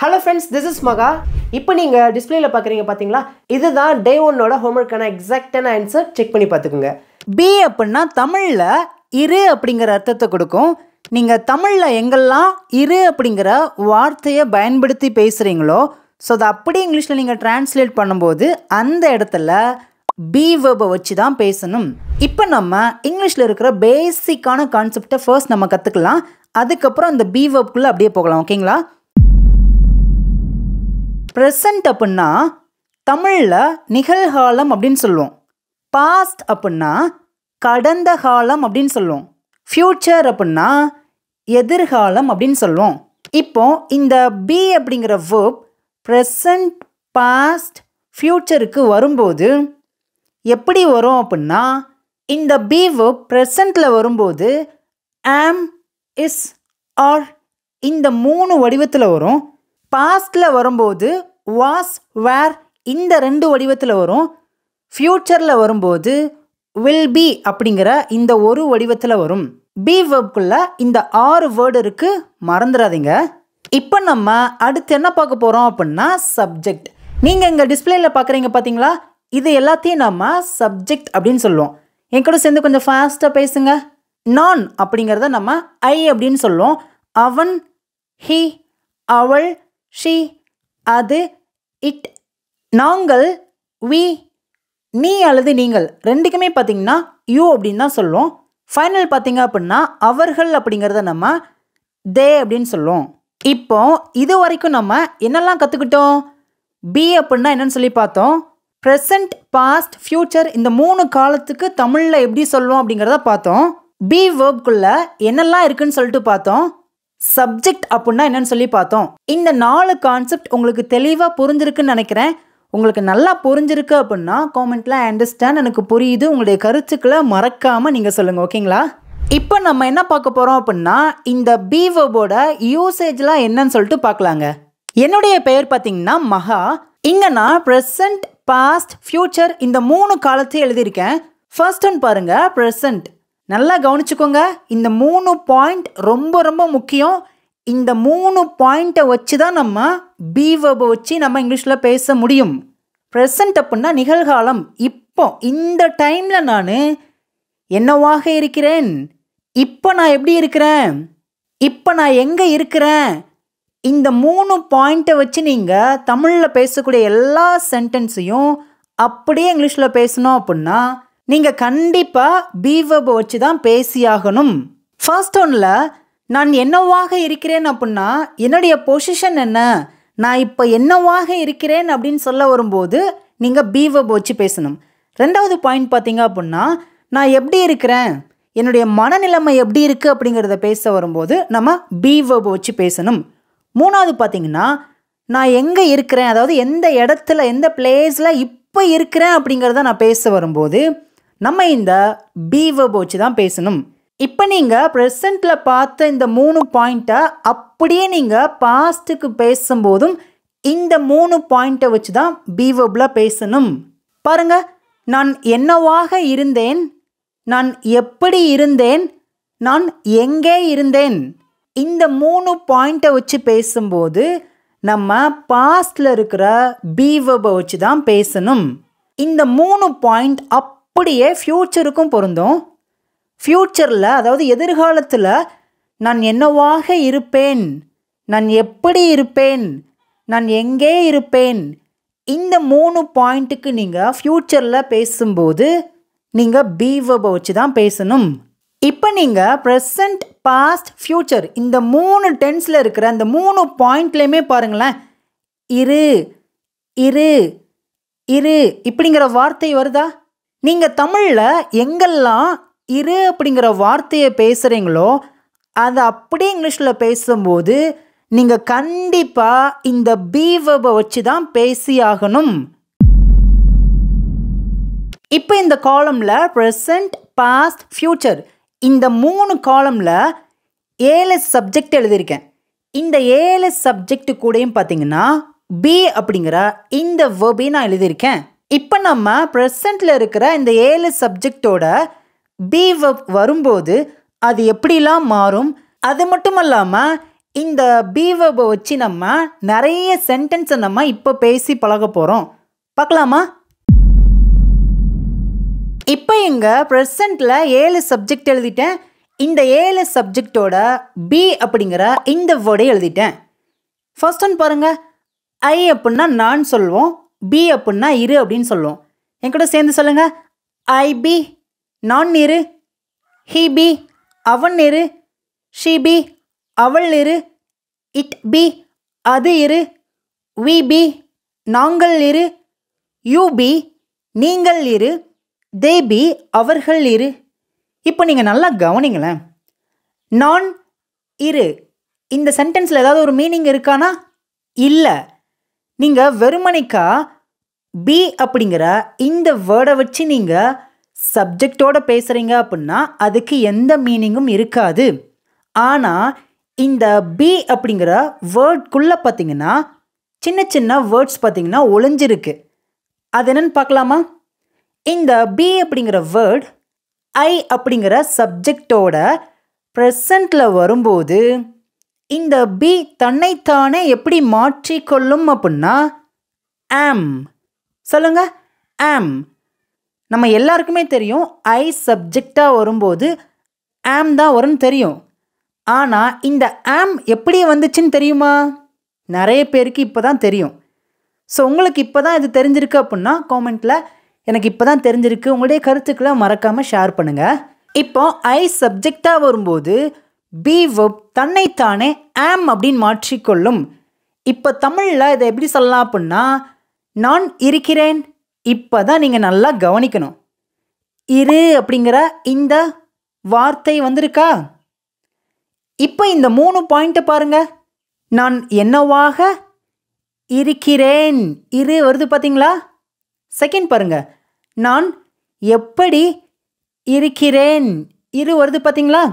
Hello friends, this is Maga. இப்போ நீங்க டிஸ்ப்ளேல பாக்குறீங்க பாத்தீங்களா? இதுதான் டே 1 ஓட ஹோம்வொர்க்கான எக்ஸாக்ட்டான ஆன்சர் செக் பண்ணி பாத்துக்கோங்க. பி அப்படினா தமிழ்ல இரு அப்படிங்கற அர்த்தத்தை கொடுக்கும். நீங்க தமிழ்ல எங்கெல்லாம் இரு அப்படிங்கற வார்த்தையை பயன்படுத்தி பேசுறீங்களோ சோ அத அப்படியே இங்கிலீஷ்ல நீங்க டிரான்ஸ்லேட் பண்ணும்போது அந்த இடத்துல பி வெர்பை வச்சு தான் பேசணும். இப்போ நம்ம இங்கிலீஷ்ல இருக்கிற பேசிக்கான கான்செப்டை ஃபர்ஸ்ட் நம்ம கத்துக்கலாம். அதுக்கு அப்புறம் அந்த பி வெர்ப்க்குள்ள அப்படியே போகலாம். ஓகேங்களா? present அப்படினா தமிழ்ல நிகழ்காலம் அப்படினு சொல்லுவோம். past அப்படினா கடந்த காலம் அப்படினு சொல்லுவோம். future அப்படினா எதிர்காலம் அப்படினு சொல்லுவோம். இப்போ இந்த be அப்படிங்கற verb present, past, futureக்கு வரும்போது எப்படி வரும் அப்படினா இந்த be verb presentல வரும்போது am, is, are இந்த மூணு வடிவத்துல வரும். பாஸ்ட்ல வரும்போது was, were இந்த ரெண்டு வடிவத்துல வரும். ஃபியூச்சர்ல வரும்போது will be அப்படிங்கற இந்த ஒரு வடிவத்துல வரும். be verbக்குள்ள இந்த 6 வேர்ட் இருக்கு, மறந்துடாதீங்க. இப்போ நம்ம அடுத்து என்ன பார்க்க போறோம் அப்படினா சப்ஜெக்ட். நீங்க இங்க டிஸ்ப்ளேல பார்க்கறீங்க பாத்தீங்களா? இது எல்லாத்தையும் நாம சப்ஜெக்ட் அப்படினு சொல்லுவோம். என் கூட சேர்ந்து கொஞ்சம் ஃபாஸ்டா பேசுங்க. நான் அப்படிங்கறத நம்ம I அப்படினு சொல்லுவோம். அவன், he, அவள், she, அது, it. நாங்கள், we, நீ அல்லது நீங்கள் ரெண்டுக்குமே பார்த்தீங்கன்னா you அப்படின்னு தான் சொல்லுவோம். ஃபைனல் பார்த்தீங்க அப்படின்னா அவர்கள் அப்படிங்கிறத நம்ம they அப்படின்னு சொல்லுவோம். இப்போ இது வரைக்கும் நம்ம என்னெல்லாம் கற்றுக்கிட்டோம்? be அப்படின்னா என்னன்னு சொல்லி பார்த்தோம். ப்ரெசண்ட், பாஸ்ட், ஃபியூச்சர் இந்த மூணு காலத்துக்கு தமிழில் எப்படி சொல்லுவோம் அப்படிங்கிறத பார்த்தோம். be வேர்ப்குள்ள என்னெல்லாம் இருக்குன்னு சொல்லிட்டு பார்த்தோம். சப்ஜெக்ட் அப்படின்னா என்னன்னு சொல்லி பார்த்தோம். இந்த 4 கான்செப்ட் உங்களுக்கு தெளிவாக புரிஞ்சிருக்குன்னு நினைக்கிறேன். உங்களுக்கு நல்லா புரிஞ்சிருக்கு அப்படின்னா காமெண்ட்ல அண்டர்ஸ்டாண்ட், எனக்கு புரியுது, உங்களுடைய கருத்துக்களை மறக்காமல் நீங்கள் சொல்லுங்கள். ஓகேங்களா? இப்போ நம்ம என்ன பார்க்க போகிறோம் அப்படின்னா இந்த பி வெர்போட யூசேஜ்லாம் என்னன்னு சொல்லிட்டு பார்க்கலாங்க. என்னுடைய பெயர் பார்த்தீங்கன்னா மகா. இங்கே நான் ப்ரெசண்ட், பாஸ்ட், ஃபியூச்சர் இந்த 3 காலத்தையும் எழுதியிருக்கேன். ஃபர்ஸ்ட் ஒன் பாருங்க, ப்ரெசண்ட். நல்லா கவனிச்சுக்கோங்க. இந்த 3 பாயிண்ட் ரொம்ப ரொம்ப முக்கியம். இந்த 3 பாயிண்ட்டை வச்சு தான் நம்ம பி வெர்பை வச்சு நம்ம இங்கிலீஷில் பேச முடியும். ப்ரெசண்ட் அப்படின்னா நிகழ்காலம். இப்போ இந்த டைமில் நான் என்னவாக இருக்கிறேன், இப்போ நான் எப்படி இருக்கிறேன், இப்போ நான் எங்கே இருக்கிறேன், இந்த 3 பாயிண்ட்டை வச்சு நீங்கள் தமிழில் பேசக்கூடிய எல்லா சென்டென்ஸையும் அப்படியே இங்கிலீஷில் பேசணும் அப்படின்னா நீங்கள் கண்டிப்பாக பி வெர்பை வச்சு தான் பேசியாகணும். ஃபர்ஸ்ட் ஒன்ல நான் என்னவாக இருக்கிறேன் அப்படின்னா என்னுடைய பொசிஷன் என்ன, நான் இப்போ என்னவாக இருக்கிறேன் அப்படின்னு சொல்ல வரும்போது நீங்கள் பி வெர்பை வச்சு பேசணும். ரெண்டாவது பாயிண்ட் பார்த்தீங்க அப்படின்னா நான் எப்படி இருக்கிறேன், என்னுடைய மனநிலைமை எப்படி இருக்குது அப்படிங்கிறத பேச வரும்போது நம்ம பி வெர்பை வச்சு பேசணும். மூணாவது பார்த்தீங்கன்னா நான் எங்கே இருக்கிறேன், அதாவது எந்த இடத்துல எந்த பிளேஸில் இப்போ இருக்கிறேன் அப்படிங்கிறத நான் பேச வரும்போது நம்ம இந்த பி வெர்பை வச்சு தான் பேசணும். இப்போ நீங்கள் ப்ரெசண்ட்டில் பார்த்த இந்த 3 பாயிண்ட்டை அப்படியே நீங்கள் பாஸ்ட்டுக்கு பேசும்போதும் இந்த 3 பாயிண்ட்டை வச்சு தான் பி வெர்பில் பேசணும். பாருங்க, நான் என்னவாக இருந்தேன், நான் எப்படி இருந்தேன், நான் எங்கே இருந்தேன். இந்த 3 பாயிண்ட்டை வச்சு பேசும்போது நம்ம பாஸ்டில் இருக்கிற பி வெர்பை வச்சு தான் பேசணும். இந்த 3 பாயிண்ட் அப்படியே ஃப்யூச்சருக்கும் பொருந்தும். ஃப்யூச்சரில் அதாவது எதிர்காலத்தில் நான் என்னவாக இருப்பேன், நான் எப்படி இருப்பேன், நான் எங்கே இருப்பேன், இந்த 3 பாயிண்ட்டுக்கு நீங்கள் ஃப்யூச்சரில் பேசும்போது நீங்கள் பி வெர்பை வச்சு தான் பேசணும். இப்போ நீங்கள் ப்ரெசண்ட், பாஸ்ட், ஃப்யூச்சர் இந்த 3 டென்ஸில் இருக்கிற அந்த 3 பாயிண்ட்லேயுமே பாருங்களேன், இரு, இரு, இரு இப்படிங்கிற வார்த்தை வருதா? நீங்கள் தமிழில் எங்கெல்லாம் இரு அப்படிங்கிற வார்த்தையை பேசுகிறீங்களோ அதை அப்படியே இங்கிலீஷில் பேசும்போது நீங்கள் கண்டிப்பாக இந்த பி வெர்பை வச்சு தான் பேசியாகணும். இப்போ இந்த காலமில் ப்ரெசண்ட், பாஸ்ட், ஃப்யூச்சர் இந்த 3 காலமில் ஏஎல்எஸ் சப்ஜெக்ட் எழுதியிருக்கேன். இந்த ஏஎல்எஸ் சப்ஜெக்ட் கூடயும் பார்த்தீங்கன்னா பி அப்படிங்கிற இந்த வெர்பையும் நான் எழுதியிருக்கேன். இப்போ நம்ம ப்ரெசண்ட்டில் இருக்கிற இந்த ஏஎல்எஸ் சப்ஜெக்டோட பி வெர்ப் வரும்போது அது எப்படிலாம் மாறும், அது மட்டும் இல்லாமல் இந்த பி வெர்பை வச்சு நம்ம நிறைய சென்டென்ஸை நம்ம இப்போ பேசி பழக போகிறோம். பார்க்கலாமா? இப்போ எங்கள் ப்ரெசண்ட்டில் 7 சப்ஜெக்ட் எழுதிட்டேன். இந்த 7 சப்ஜெக்டோட பி அப்படிங்கிற இந்த வேர்டை எழுதிட்டேன். ஃபர்ஸ்ட் ஒன் பாருங்கள். ஐ அப்படின்னா நான் சொல்லுவோம், பி அப்படின்னா இரு அப்படின்னு சொல்லுவோம். என் கூட சேர்ந்து சொல்லுங்கள். ஐ பி நான் இரு, ஹீ பி அவன் இரு, ஷீ பி அவள் இரு, இட் பி அது இரு, வி பி நாங்கள் இரு, யூ பி நீங்கள் இரு, தே பி அவர்கள் இரு. இப்போ நீங்கள் நல்லா கவனிங்களேன். நான் இரு இந்த சென்டென்ஸில் ஏதாவது ஒரு மீனிங் இருக்கானா? இல்லை. நீங்கள் வெறுமனைக்கா பி அப்படிங்கிற இந்த வேர்டை வச்சு நீங்கள் சப்ஜெக்டோடு பேசுகிறீங்க அப்படின்னா அதுக்கு எந்த மீனிங்கும் இருக்காது. ஆனால் இந்த பி அப்படிங்கிற வேர்ட்குள்ளே பார்த்தீங்கன்னா சின்ன சின்ன வேர்ட்ஸ் பார்த்தீங்கன்னா ஒளிஞ்சிருக்கு. அது என்னன்னு பார்க்கலாமா? இந்த பி அப்படிங்கிற வேர்ட் ஐ அப்படிங்கிற சப்ஜெக்டோட ப்ரெசண்ட்டில் வரும்போது இந்த பி தன்னைத்தானே எப்படி மாற்றிக்கொள்ளும் அப்படின்னா ஆம். சொல்லுங்க, ஆம். நம்ம எல்லாருக்குமே தெரியும் ஐ சப்ஜெக்டாக வரும்போது ஆம் தான் வரும்னு தெரியும். ஆனால் இந்த ஆம் எப்படி வந்துச்சுன்னு தெரியுமா? நிறைய பேருக்கு இப்போ தான் தெரியும். ஸோ உங்களுக்கு இப்போ தான் இது தெரிஞ்சிருக்கு அப்படின்னா காமெண்ட்டில் எனக்கு இப்போ தான் தெரிஞ்சிருக்கு உங்களுடைய கருத்துக்களை மறக்காமல் ஷேர் பண்ணுங்கள். இப்போ ஐ சப்ஜெக்டாக வரும்போது பி வெர்ப் தன்னைத்தானே ஆம் அப்படின்னு மாற்றிக்கொள்ளும். இப்போ தமிழில் இதை எப்படி சொல்லலாம் அப்படின்னா நான் இருக்கிறேன். இப்போ தான் நீங்கள் நல்லா கவனிக்கணும். இரு அப்படிங்கிற இந்த வார்த்தை வந்திருக்கா? இப்போ இந்த 3 பாயிண்ட்டை பாருங்க. நான் என்னவாக இருக்கிறேன், இரு வருது பார்த்தீங்களா? செகண்ட் பாருங்க. நான் எப்படி இருக்கிறேன், இரு வருது பார்த்தீங்களா?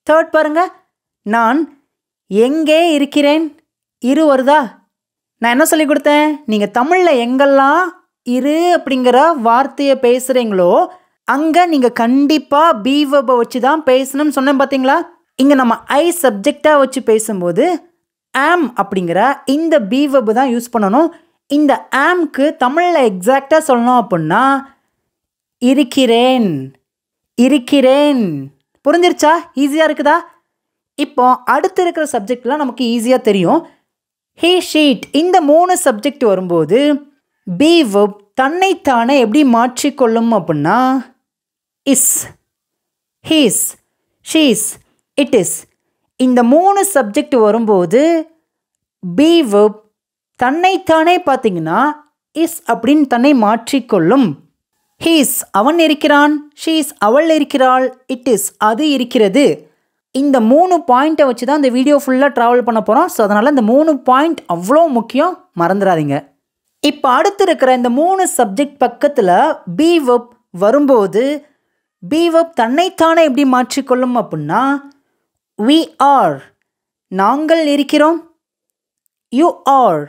தேர்ட் பாருங்க. நான் எங்கே இருக்கிறேன், இரு வருதா? நான் என்ன சொல்லி கொடுத்தேன்? நீங்கள் தமிழில் எங்கெல்லாம் இரு அப்படிங்கிற வார்த்தையை பேசுகிறீங்களோ அங்கே நீங்கள் கண்டிப்பாக பி வெர்பை வச்சு தான் பேசணும்னு சொன்னேன் பார்த்தீங்களா? இங்கே நம்ம ஐ சப்ஜெக்டாக வச்சு பேசும்போது ஆம் அப்படிங்கிற இந்த பி வெர்பு தான் யூஸ் பண்ணணும். இந்த ஆம்க்கு தமிழில் எக்ஸாக்டாக சொல்லணும் அப்படின்னா இருக்கிறேன், இருக்கிறேன். புரிஞ்சிருச்சா? ஈஸியாக இருக்குதா? இப்போ அடுத்து இருக்கிற சப்ஜெக்ட்லாம் நமக்கு ஈஸியாக தெரியும். ஹீ ஷீட் இந்த 3 சப்ஜெக்ட் வரும்போது பி வெர்ப் தன்னைத்தானே எப்படி மாற்றிக்கொள்ளும் அப்படின்னா is, he's, she's, it is. இந்த 3 சப்ஜெக்ட் வரும்போது பி வெர்ப் தன்னைத்தானே பார்த்தீங்கன்னா இஸ் அப்படின்னு தன்னை மாற்றிக்கொள்ளும். ஹீஸ் அவன் இருக்கிறான், ஷீஸ் அவள் இருக்கிறாள், இட் இஸ் அது இருக்கிறது. இந்த 3 பாயிண்ட்டை வச்சு தான் இந்த வீடியோ ஃபுல்லாக ட்ராவல் பண்ண போகிறோம். ஸோ அதனால் இந்த 3 பாயிண்ட் அவ்வளோ முக்கியம், மறந்துடாதீங்க. இப்போ அடுத்து இருக்கிற இந்த 3 சப்ஜெக்ட் பக்கத்தில் பி வெர்ப் வரும்போது பி வெர்ப் தன்னைத்தானே எப்படி மாற்றிக்கொள்ளும் அப்படின்னா we are நாங்கள் இருக்கிறோம், you are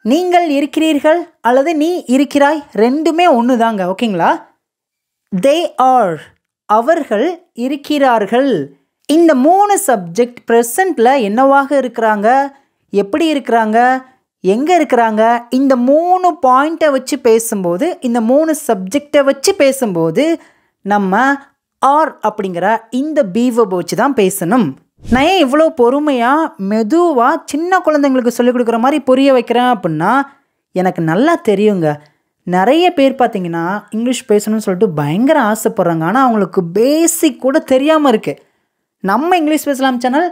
நீங்கள் இருக்கிறீர்கள் அல்லது நீ இருக்கிறாய், ரெண்டுமே ஒன்று தாங்க. ஓகேங்களா? they are அவர்கள் இருக்கிறார்கள். இந்த 3 சப்ஜெக்ட் ப்ரெசண்ட்டில் என்னவாக இருக்கிறாங்க, எப்படி இருக்கிறாங்க, எங்கே இருக்கிறாங்க, இந்த 3 பாயிண்ட்டை வச்சு பேசும்போது இந்த 3 சப்ஜெக்டை வச்சு பேசும்போது நம்ம ஆர் அப்படிங்கிற இந்த பி வெர்பை வச்சு தான் பேசணும். நான் ஏன் இவ்வளோ பொறுமையாக மெதுவாக சின்ன குழந்தைங்களுக்கு சொல்லிக் கொடுக்குற மாதிரி புரிய வைக்கிறேன் அப்படின்னா எனக்கு நல்லா தெரியுங்க. நிறைய பேர் பார்த்தீங்கன்னா இங்கிலீஷ் பேசணும்னு சொல்லிட்டு பயங்கர ஆசைப்பட்றாங்க. ஆனால் அவங்களுக்கு பேசிக் கூட தெரியாமல் இருக்குது. நம்ம இங்கிலீஷ் பேசலாம் சேனல்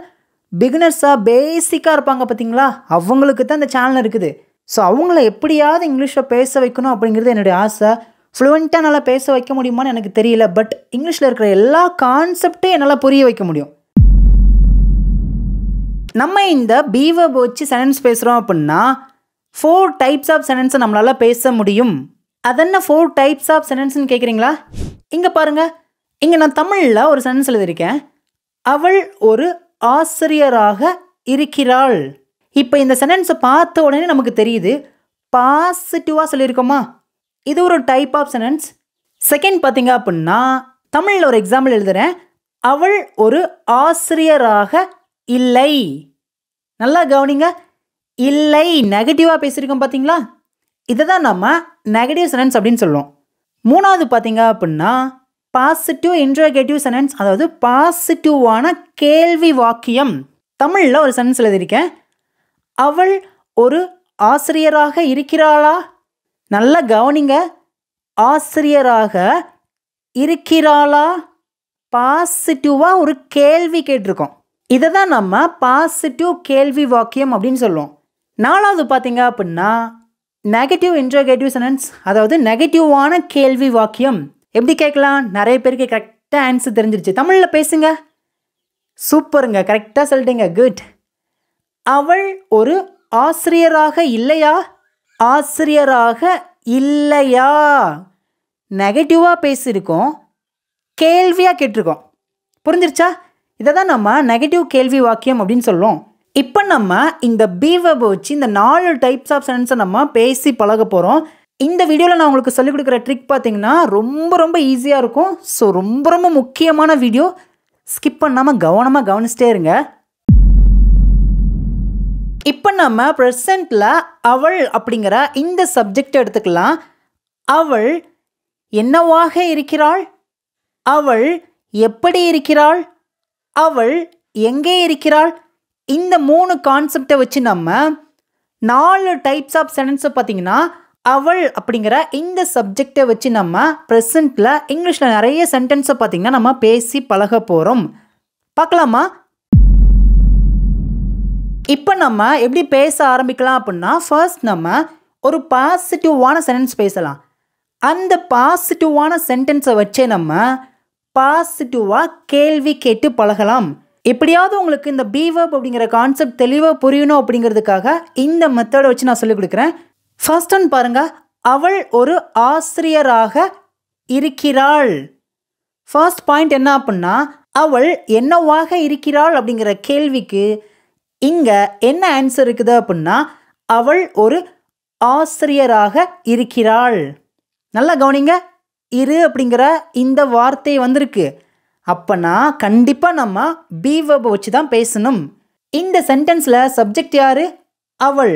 பிகினர்ஸாக பேசிக்காக இருப்பாங்க பார்த்தீங்களா, அவங்களுக்கு தான் இந்த சேனல் இருக்குது. ஸோ அவங்கள எப்படியாவது இங்கிலீஷை பேச வைக்கணும் அப்படிங்கிறது என்னுடைய ஆசை. ஃப்ளூவெண்ட்டாக நல்லா பேச வைக்க முடியுமான்னு எனக்கு தெரியல. பட் இங்கிலீஷில் இருக்கிற எல்லா கான்செப்டையும் என்னால் புரிய வைக்க முடியும். நம்ம இந்த பி வெர்ப் வச்சு சென்டென்ஸ் பேசுகிறோம் அப்படின்னா 4 டைப்ஸ் ஆஃப் சென்டென்ஸை நம்மளால் பேச முடியும். அதென்ன 4 டைப்ஸ் ஆஃப் சென்டென்ஸ்னு கேட்குறீங்களா? இங்கே பாருங்கள். இங்கே நான் தமிழில் ஒரு சென்டென்ஸ் எழுதியிருக்கேன். அவள் ஒரு ஆசிரியராக இருக்கிறாள். இப்போ இந்த சென்டென்ஸை பார்த்த உடனே நமக்கு தெரியுது பாசிட்டிவாக சொல்லியிருக்கோமா? இது ஒரு டைப் ஆஃப் சென்டென்ஸ். செகண்ட் பார்த்தீங்க அப்படின்னா தமிழில் ஒரு எக்ஸாம்பிள் எழுதுகிறேன். அவள் ஒரு ஆசிரியராக இல்லை. நல்லா கவனிங்க. இல்லை நெகட்டிவாக பேசியிருக்கோம் பார்த்தீங்களா? இதை தான் நம்ம நெகட்டிவ் சென்டென்ஸ் அப்படின்னு சொல்லுவோம். மூணாவது பார்த்தீங்க அப்படின்னா பாசிட்டிவ் இன்ட்ரோகேட்டிவ் சென்டென்ஸ், அதாவது பாசிட்டிவான கேள்வி வாக்கியம். தமிழில் ஒரு சென்டென்ஸ் எழுதியிருக்கேன். அவள் ஒரு ஆசிரியராக இருக்கிறாளா? நல்லா கவனிங்க. ஆசிரியராக இருக்கிறாளா? பாசிட்டிவாக ஒரு கேள்வி கேட்டிருக்கோம். இதை தான் நம்ம பாசிட்டிவ் கேள்வி வாக்கியம் அப்படின்னு சொல்லுவோம். நாலாவது பார்த்தீங்க அப்படின்னா நெகட்டிவ் இன்ட்ரோகேட்டிவ் சென்டென்ஸ், அதாவது நெகட்டிவான கேள்வி வாக்கியம். எப்படி கேட்கலாம்? நிறைய பேருக்கு கரெக்டாக ஆன்சர் தெரிஞ்சிருச்சு. தமிழில் பேசுங்க. சூப்பருங்க, கரெக்டாக சொல்லிட்டீங்க, குட். அவள் ஒரு ஆசிரியராக இல்லையா? ஆசிரியராக இல்லையா? நெகட்டிவாக பேசியிருக்கோம், கேள்வியாக கேட்டிருக்கோம். புரிஞ்சிருச்சா? இதை தான் நம்ம நெகட்டிவ் கேள்வி வாக்கியம் அப்படின்னு சொல்லுவோம். இப்போ நம்ம இந்த பி வெர்பை வச்சு இந்த 4 டைப்ஸ் ஆஃப் சென்டென்ஸை நம்ம பேசி பழக போகிறோம். இந்த வீடியோவில் நான் உங்களுக்கு சொல்லிக் கொடுக்குற ட்ரிக் பார்த்தீங்கன்னா ரொம்ப ஈஸியாக இருக்கும். ஸோ ரொம்ப முக்கியமான வீடியோ. ஸ்கிப் பண்ணாமல் கவனமாக கவனிச்சிட்டே இருங்க. இப்போ நம்ம ப்ரெசண்ட்டில் அவள் அப்படிங்கிற இந்த சப்ஜெக்ட் எடுத்துக்கலாம். அவள் என்னவாக இருக்கிறாள்? அவள் எப்படி இருக்கிறாள்? அவள் எங்கே இருக்கிறாள்? இந்த 3 கான்செப்டை வச்சு நம்ம 4 டைப்ஸ் ஆஃப் சென்டென்ஸை பார்த்தீங்கன்னா அவள் அப்படிங்கிற இந்த சப்ஜெக்டை வச்சு நம்ம ப்ரெசண்ட்டில் இங்கிலீஷில் நிறைய சென்டென்ஸை பார்த்தீங்கன்னா நம்ம பேசி பழக போகிறோம். பார்க்கலாமா? இப்போ நம்ம எப்படி பேச ஆரம்பிக்கலாம் அப்படின்னா ஃபர்ஸ்ட் நம்ம ஒரு பாசிட்டிவான சென்டென்ஸ் பேசலாம். அந்த பாசிட்டிவான சென்டென்ஸை வச்சே நம்ம பாசிட்டிவாக கேள்வி கேட்டு பழகலாம். எப்படியாவது உங்களுக்கு இந்த பி வெர்ப் அப்படிங்கிற கான்செப்ட் தெளிவாக புரியணும் அப்படிங்கிறதுக்காக இந்த மெத்தடை வச்சு நான் சொல்லிக் கொடுக்குறேன். ஃபர்ஸ்ட் ஒன் பாருங்க, அவள் ஒரு ஆசிரியராக இருக்கிறாள். ஃபர்ஸ்ட் பாயிண்ட் என்ன அப்படின்னா அவள் என்னவாக இருக்கிறாள் அப்படிங்கிற கேள்விக்கு இங்கே என்ன ஆன்சர் இருக்குது அப்படின்னா அவள் ஒரு ஆசிரியராக இருக்கிறாள். நல்லா கவனிங்க, இரு அப்படிங்கிற இந்த வார்த்தை வந்திருக்கு. அப்போனா கண்டிப்பாக நம்ம பி வெர்பை வச்சு தான் பேசணும். இந்த சென்டென்ஸில் சப்ஜெக்ட் யார்? அவள்.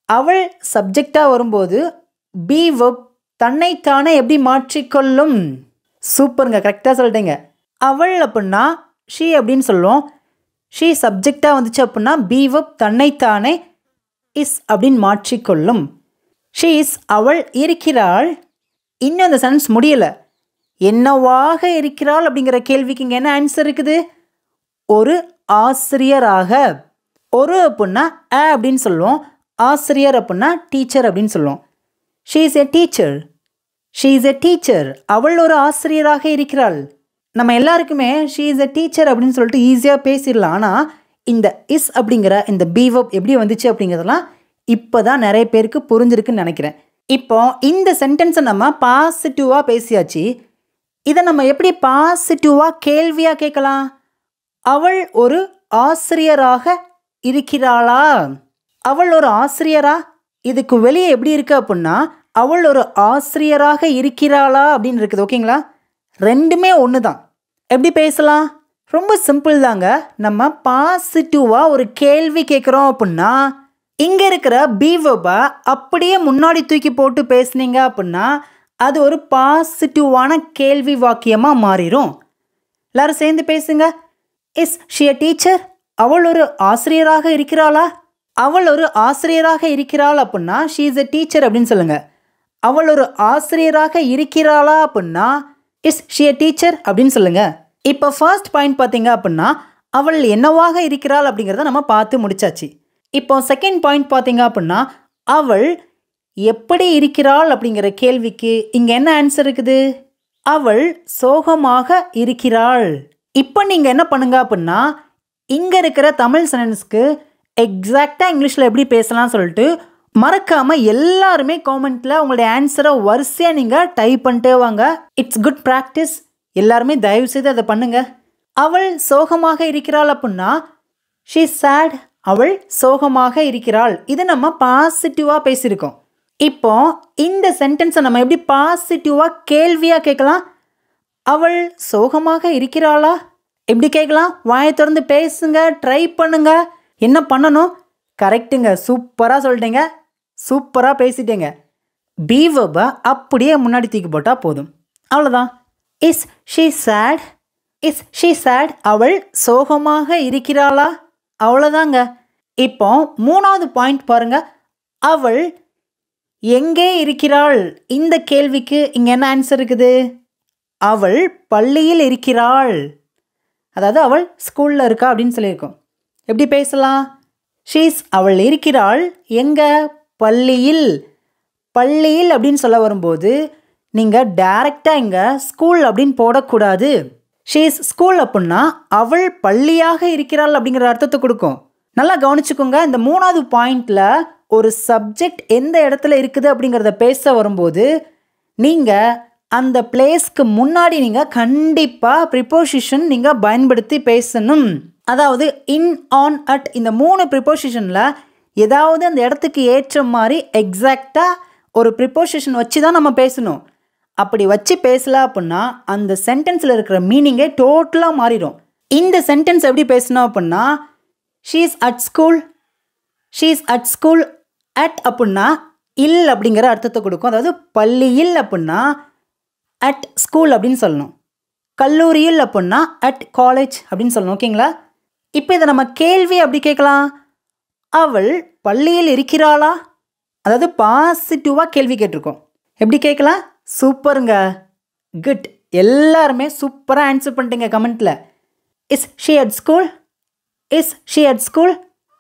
அவள் சப்ஜெக்டாக வரும்போது பி வெர்ப் தன்னைத்தானே எப்படி மாற்றிக்கொள்ளும்? சூப்பருங்க, கரெக்டாக சொல்லிட்டீங்க. அவள் அப்படின்னா ஷீ அப்படின்னு சொல்லுவோம். ஷீ சப்ஜெக்டாக வந்துச்சு அப்படின்னா பி வெர்ப் தன்னைத்தானே இஸ் அப்படின்னு மாற்றிக்கொள்ளும். ஷீ இஸ், அவள் இருக்கிறாள். இன்னும் அந்த சென்டென்ஸ் முடியலை. என்னவாக இருக்கிறாள் அப்படிங்கிற கேள்விக்கு இங்கே என்ன ஆன்சர் இருக்குது? ஒரு ஆசிரியராக. ஒரு அப்படின்னா அப்படின்னு சொல்லுவோம். ஆசிரியர் அப்படின்னா டீச்சர் அப்படின்னு சொல்லுவோம். She is a teacher. She is a teacher. அவள் ஒரு ஆசிரியராக இருக்கிறாள். நம்ம எல்லாருக்குமே ஷீ இஸ் எ டீச்சர் அப்படின்னு சொல்லிட்டு ஈஸியாக பேசிடலாம். ஆனால் இந்த இஸ் அப்படிங்கிற இந்த பி வெர்ப் எப்படி வந்துச்சு அப்படிங்கிறதெல்லாம் இப்போ தான் நிறைய பேருக்கு புரிஞ்சிருக்குன்னு நினைக்கிறேன். இப்போ இந்த சென்டென்ஸை நம்ம பாசிட்டிவாக பேசியாச்சு. இதை நம்ம எப்படி பாசிட்டிவாக கேள்வியாக கேட்கலாம்? அவள் ஒரு ஆசிரியராக இருக்கிறாளா? அவள் ஒரு ஆசிரியரா? இதுக்கு வெளியே எப்படி இருக்கு அப்படின்னா அவள் ஒரு ஆசிரியராக இருக்கிறாளா அப்படின்னு இருக்குது. ஓகேங்களா? ரெண்டுமே ஒன்று தான். எப்படி பேசலாம்? ரொம்ப சிம்பிள் தாங்க. நம்ம பாசிட்டிவாக ஒரு கேள்வி கேட்குறோம் அப்படின்னா இங்கே இருக்கிற பி வெர்பை அப்படியே முன்னாடி தூக்கி போட்டு பேசுனீங்க அப்படின்னா அது ஒரு பாசிட்டிவான கேள்வி வாக்கியமாக மாறிடும். எல்லாரும் சேர்ந்து பேசுங்க. Is she a teacher? அவள் ஒரு ஆசிரியராக இருக்கிறாளா? அவள் ஒரு ஆசிரியராக இருக்கிறாள் அப்படின்னா ஷீ இஸ் எ டீச்சர் அப்படின்னு சொல்லுங்க. அவள் ஒரு ஆசிரியராக இருக்கிறாளா அப்படின்னா இஸ் ஷி எ டீச்சர் அப்படின்னு சொல்லுங்க. இப்போ ஃபர்ஸ்ட் பாயிண்ட் பார்த்தீங்க அப்படின்னா அவள் என்னவாக இருக்கிறாள் அப்படிங்கிறத நம்ம பார்த்து முடிச்சாச்சு. இப்போ செகண்ட் பாயிண்ட் பார்த்தீங்க அப்படின்னா அவள் எப்படி இருக்கிறாள் அப்படிங்கிற கேள்விக்கு இங்கே என்ன ஆன்சர் இருக்குது? அவள் சோகமாக இருக்கிறாள். இப்போ நீங்கள் என்ன பண்ணுங்க அப்படின்னா இங்கே இருக்கிற தமிழ் சென்டென்ஸ்க்கு எக்ஸாக்டாக இங்கிலீஷில் எப்படி பேசலாம்னு சொல்லிட்டு மறக்காமல் எல்லாருமே காமெண்ட்டில் உங்களுடைய ஆன்சரை வரிசையாக நீங்கள் டைப் பண்ணிட்டே வாங்க. It's good practice. எல்லாருமே தயவு செய்து அதை பண்ணுங்க. அவள் சோகமாக இருக்கிறாள் அப்படின்னா ஷீ சேட். அவள் சோகமாக இருக்கிறாள். இது நம்ம பாசிட்டிவாக பேசியிருக்கோம். இப்போ இந்த சென்டென்ஸை நம்ம எப்படி பாசிட்டிவாக கேள்வியாக கேட்கலாம்? அவள் சோகமாக இருக்கிறாளா? எப்படி கேட்கலாம்? வாயை திறந்து பேசுங்க, ட்ரை பண்ணுங்க. என்ன பண்ணணும்? கரெக்டுங்க, சூப்பராக சொல்லிட்டீங்க, சூப்பராக பேசிட்டீங்க. பி வெர்பை அப்படியே முன்னாடி தூக்கி போட்டால் போதும், அவ்வளோதான். Is she chat? Is she chat? அவள் சோகமாக இருக்கிறாளா? அவ்வளோதாங்க. இப்போ 3வது பாயிண்ட் பாருங்க. அவள் எங்கே இருக்கிறாள்? இந்த கேள்விக்கு இங்கே என்ன ஆன்சர் இருக்குது? அவள் பள்ளியில் இருக்கிறாள். அதாவது அவள் ஸ்கூலில் இருக்கா அப்படின்னு சொல்லியிருக்கோம். எப்படி பேசலாம்? அவள் இருக்கிறாள் எங்கே? பள்ளியில். பள்ளியில் அப்படின்னு சொல்ல வரும்போது நீங்கள் டைரெக்டாக இங்கே ஸ்கூல் அப்படின்னு போடக்கூடாது. ஸ்கூல் அப்படின்னா அவள் பள்ளியாக இருக்கிறாள் அப்படிங்கிற அர்த்தத்தை கொடுக்கும். நல்லா கவனிச்சுக்கோங்க. இந்த 3வது பாயிண்டில் ஒரு சப்ஜெக்ட் எந்த இடத்துல இருக்குது அப்படிங்கிறத பேச வரும்போது நீங்கள் அந்த பிளேஸ்க்கு முன்னாடி நீங்கள் கண்டிப்பாக ப்ரிப்போசிஷன் நீங்கள் பயன்படுத்தி பேசணும். அதாவது இன், ஆன், அட் இந்த 3 ப்ரிப்போசிஷனில் ஏதாவது அந்த இடத்துக்கு ஏற்ற மாதிரி எக்ஸாக்டாக ஒரு ப்ரிப்போசிஷன் வச்சு தான் நம்ம பேசணும். அப்படி வச்சு பேசல அப்படின்னா அந்த சென்டென்ஸில் இருக்கிற மீனிங்கே டோட்டலாக மாறிடும். இந்த சென்டென்ஸ் எப்படி பேசணும் அப்படின்னா she is at school. She is at school. At அப்படின்னா இல் அப்படிங்கிற அர்த்தத்தை கொடுக்கும். அதாவது பள்ளியில் அப்படின்னா அட் ஸ்கூல் அப்படின்னு சொல்லணும். கல்லூரியில் அப்படின்னா அட் காலேஜ் அப்படின்னு சொல்லணும். ஓகேங்களா? இப்போ இதை நம்ம கேள்வி அப்படி கேட்கலாம். அவள் பள்ளியில் இருக்கிறாளா? அதாவது பாசிட்டிவாக கேள்வி கேட்டிருக்கோம். எப்படி கேட்கலாம்? சூப்பருங்க, குட். எல்லாருமே சூப்பராக ஆன்சர் பண்ணிட்டீங்க கமெண்ட்டில். Is she at school? Is she at school?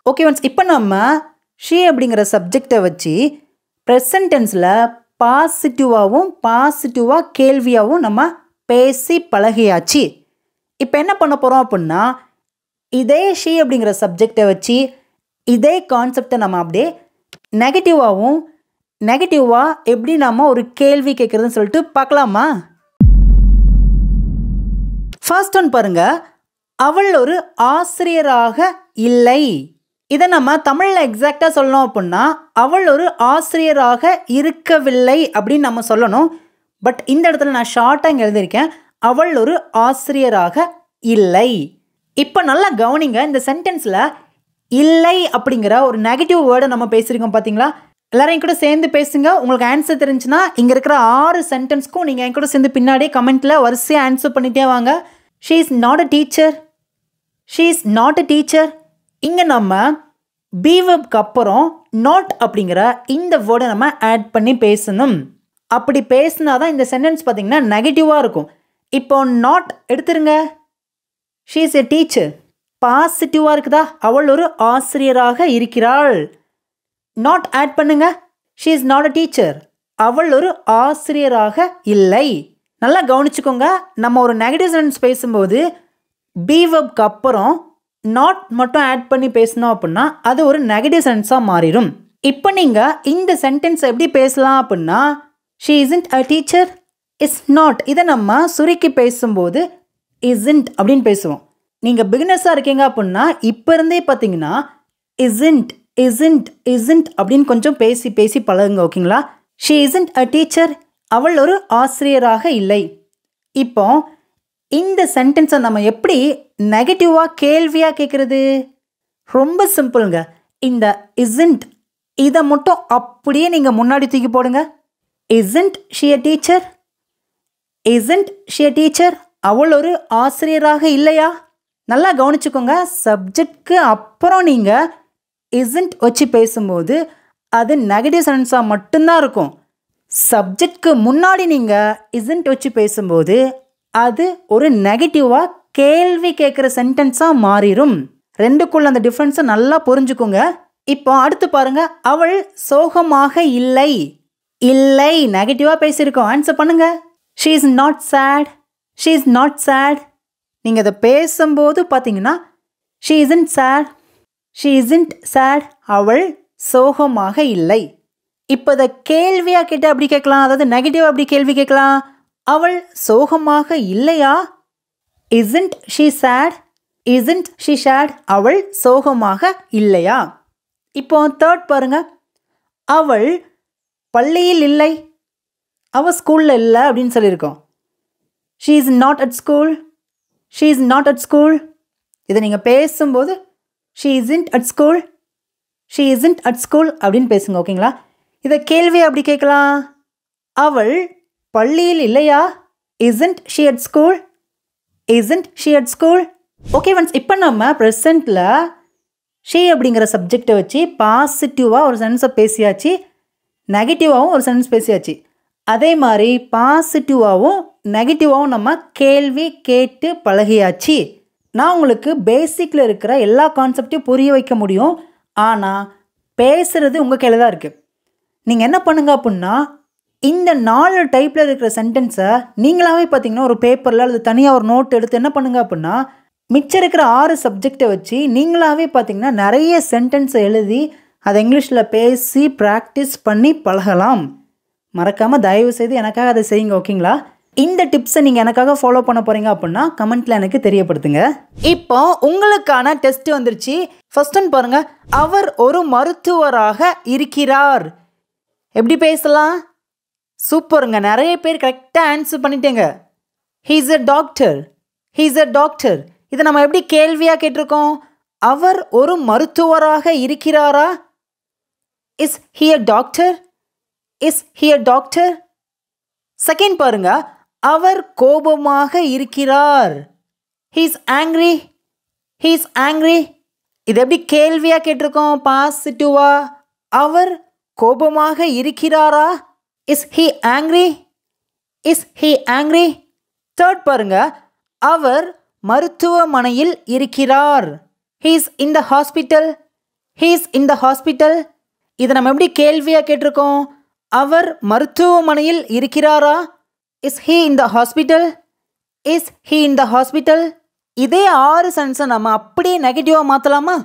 Okay once. இப்போ நம்ம ஷீ அப்படிங்கிற சப்ஜெக்டை வச்சு ப்ரெசன்ட் டென்ஸில் பாசிட்டிவாக கேள்வியாகவும் நம்ம பேசி பழகியாச்சு. இப்போ என்ன பண்ண போகிறோம் அப்படின்னா இதே ஷீ அப்படிங்கிற சப்ஜெக்டை வச்சு இதே கான்செப்டை நம்ம அப்படியே நெகட்டிவாக எப்படி நம்ம ஒரு கேள்வி கேட்குறதுன்னு சொல்லிட்டு பார்க்கலாமா? ஃபர்ஸ்ட் ஒன் பாருங்க. அவள் ஒரு ஆசிரியராக இல்லை. இதை நம்ம தமிழில் எக்ஸாக்டாக சொல்லணும் அப்படின்னா அவள் ஒரு ஆசிரியராக இருக்கவில்லை அப்படின்னு நம்ம சொல்லணும். பட் இந்த இடத்துல நான் ஷார்ட்டாக இங்கே எழுதியிருக்கேன், அவள் ஒரு ஆசிரியராக இல்லை. இப்போ நல்லா கவனிங்க. இந்த சென்டென்ஸில் இல்லை அப்படிங்கிற ஒரு நெகட்டிவ் வேர்டை நம்ம பேசியிருக்கோம் பார்த்தீங்களா? எல்லாரும் என் கூட சேர்ந்து பேசுங்க. உங்களுக்கு ஆன்சர் தெரிஞ்சுன்னா இங்கே இருக்கிற 6 சென்டென்ஸ்க்கும் நீங்கள் என் கூட சேர்ந்து பின்னாடியே கமெண்ட்டில் வரிசையாக ஆன்சர் பண்ணிகிட்டே வாங்க. She is not a teacher. She is not a teacher. இங்கே நம்ம பி வெர்ப்க்கு அப்புறம் நாட் அப்படிங்கிற இந்த வேர்டை நம்ம ஆட் பண்ணி பேசணும். அப்படி பேசினா தான் இந்த சென்டென்ஸ் பார்த்திங்கன்னா நெகட்டிவாக இருக்கும். இப்போ நாட் எடுத்துருங்க. She is a teacher. பாசிட்டிவாக இருக்குதா? அவள் ஒரு ஆசிரியராக இருக்கிறாள். நாட் ஆட் பண்ணுங்க. She is not a teacher. அவள் ஒரு ஆசிரியராக இல்லை. நல்லா கவனிச்சுக்கோங்க. நம்ம ஒரு நெகட்டிவ் சென்டென்ஸ் பேசும்போது பி வெர்ப்க்கு அப்புறம் நாட் மட்டும் ஆட் பண்ணி பேசணும் அப்படின்னா அது ஒரு நெகட்டிவ் சென்டென்ஸாக மாறிடும். இப்போ நீங்கள் இந்த சென்டென்ஸை எப்படி பேசலாம் அப்படின்னா she isn't a teacher, is not. இதை நம்ம சுருக்கி பேசும்போது இஸ்ன்ட் அப்படின்னு பேசுவோம். நீங்கள் பிகினர்ஸாக இருக்கீங்க அப்படின்னா இப்போ இருந்தே பார்த்தீங்கன்னா இஸ்ன்ட் அப்படின்னு கொஞ்சம் பேசி பழகுங்க. ஓகேங்களா? She isn't a teacher. அவள் ஒரு ஆசிரியராக இல்லை. இப்போ இந்த சென்டென்ஸை நம்ம எப்படி நெகட்டிவாக கேள்வியாக கேட்குறது? ரொம்ப சிம்பிளுங்க. இந்த இஸ்ன்ட் இதை மட்டும் அப்படியே நீங்கள் முன்னாடி தூக்கி போடுங்க. Isn't she a teacher. Isn't she a teacher. அவள் ஒரு ஆசிரியராக இல்லையா? நல்லா கவனிச்சுக்கோங்க. சப்ஜெக்ட்க்கு அப்புறம் நீங்கள் இஸ்ன்ட் வச்சு பேசும்போது அது நெகட்டிவ் சென்டென்ஸாக மட்டும்தான் இருக்கும். சப்ஜெக்ட்க்கு முன்னாடி நீங்கள் இஸ்ன்ட் வச்சு பேசும்போது அது ஒரு நெகட்டிவாக கேள்வி கேட்குற சென்டென்ஸாக மாறிடும். ரெண்டுக்குள்ள அந்த டிஃப்ரென்ஸை நல்லா புரிஞ்சுக்கோங்க. இப்போ அடுத்து பாருங்க. அவள் சோகமாக இல்லை. இல்லை நெகட்டிவாக பேசியிருக்கோம். ஆன்சர் பண்ணுங்க. She is not sad. She is not sad. நீங்கள் இதை பேசும்போது பார்த்தீங்கன்னா she isn't sad. She isn't sad. அவள் சோகமாக இல்லை. இப்போ இதை கேள்வியாக கேட்டு அப்படி கேட்கலாம். அதாவது நெகட்டிவாக அப்படி கேள்வி கேட்கலாம். அவள் சோகமாக இல்லையா? Isn't she chat. Isn't she chat. அவள் சோகமாக இல்லையா? இப்போ தேர்ட் பாருங்க. அவள் பள்ளியில் இல்லை. அவள் ஸ்கூலில் இல்லை அப்படின்னு சொல்லியிருக்கோம். She is not at school. She is not at school. இதை நீங்கள் பேசும்போது she isn't at school. She isn't at school அப்படின்னு பேசுங்க. ஓகேங்களா? இதை கேள்வி அப்படி கேட்கலாம். அவள் பள்ளியில் இல்லையா? isn't she at school? isn't she at school? Okay once, இப்போ நம்ம ப்ரெசண்ட்டில் ஷீ அப்படிங்கிற சப்ஜெக்டை வச்சு பாசிட்டிவாக ஒரு சென்டென்ஸை பேசியாச்சு, நெகட்டிவாகவும் ஒரு சென்டென்ஸ் பேசியாச்சு. அதே மாதிரி பாசிட்டிவாகவும் நெகட்டிவாகவும் நம்ம கேள்வி கேட்டு பழகியாச்சு. நான் உங்களுக்கு பேசிக்கில் இருக்கிற எல்லா கான்செப்டையும் புரிய வைக்க முடியும், ஆனால் பேசுகிறது உங்கள் கையில் தான் இருக்குது. நீங்கள் என்ன பண்ணுங்க அப்படின்னா, இந்த 4 டைப்பில் இருக்கிற சென்டென்ஸை நீங்களாகவே பார்த்தீங்கன்னா ஒரு பேப்பரில் அல்லது தனியாக ஒரு நோட் எடுத்து என்ன பண்ணுங்க அப்படின்னா, மிச்சம் இருக்கிற 6 சப்ஜெக்டை வச்சு நீங்களாகவே பார்த்தீங்கன்னா நிறைய சென்டென்ஸை எழுதி அதை இங்கிலீஷில் பேசி ப்ராக்டிஸ் பண்ணி பழகலாம். மறக்காமல் தயவு செய்து எனக்காக அதை செய்யுங்க. ஓகேங்களா? இந்த டிப்ஸை நீங்கள் எனக்காக ஃபாலோ பண்ண போகிறீங்க அப்படின்னா கமெண்ட்டில் எனக்கு தெரியப்படுத்துங்க. இப்போ உங்களுக்கான டெஸ்ட் வந்துருச்சு. ஃபர்ஸ்ட் ஒன் பாருங்கள். அவர் ஒரு மருத்துவராக இருக்கிறார். எப்படி பேசலாம்? சூப்பருங்க, நிறைய பேர் கரெக்டாக ஆன்சர் பண்ணிட்டேங்க. He is a doctor. He is a doctor. இதை நம்ம எப்படி கேள்வியாக கேட்டிருக்கோம்? அவர் ஒரு மருத்துவராக இருக்கிறாரா? Is he a doctor? Is he a doctor? Second பாருங்க. அவர் கோபமாக இருக்கிறார். He is angry. He is angry. இது எப்படி கேள்வியாக கேட்டிருக்கோம்? பாசிட்டிவா. அவர் கோபமாக இருக்கிறாரா? Is he angry? Is he angry? Third பாருங்க. அவர் மருத்துவமனையில் இருக்கிறார். He is in the hospital. He is in the hospital. இதை நம்ம எப்படி கேள்வியாக கேட்டிருக்கோம்? அவர் மருத்துவமனையில் இருக்கிறாரா? Is he in the hospital? Is he in the hospital? இதே 6 சென்டென்ஸை நம்ம அப்படியே நெகட்டிவாக மாற்றலாமா?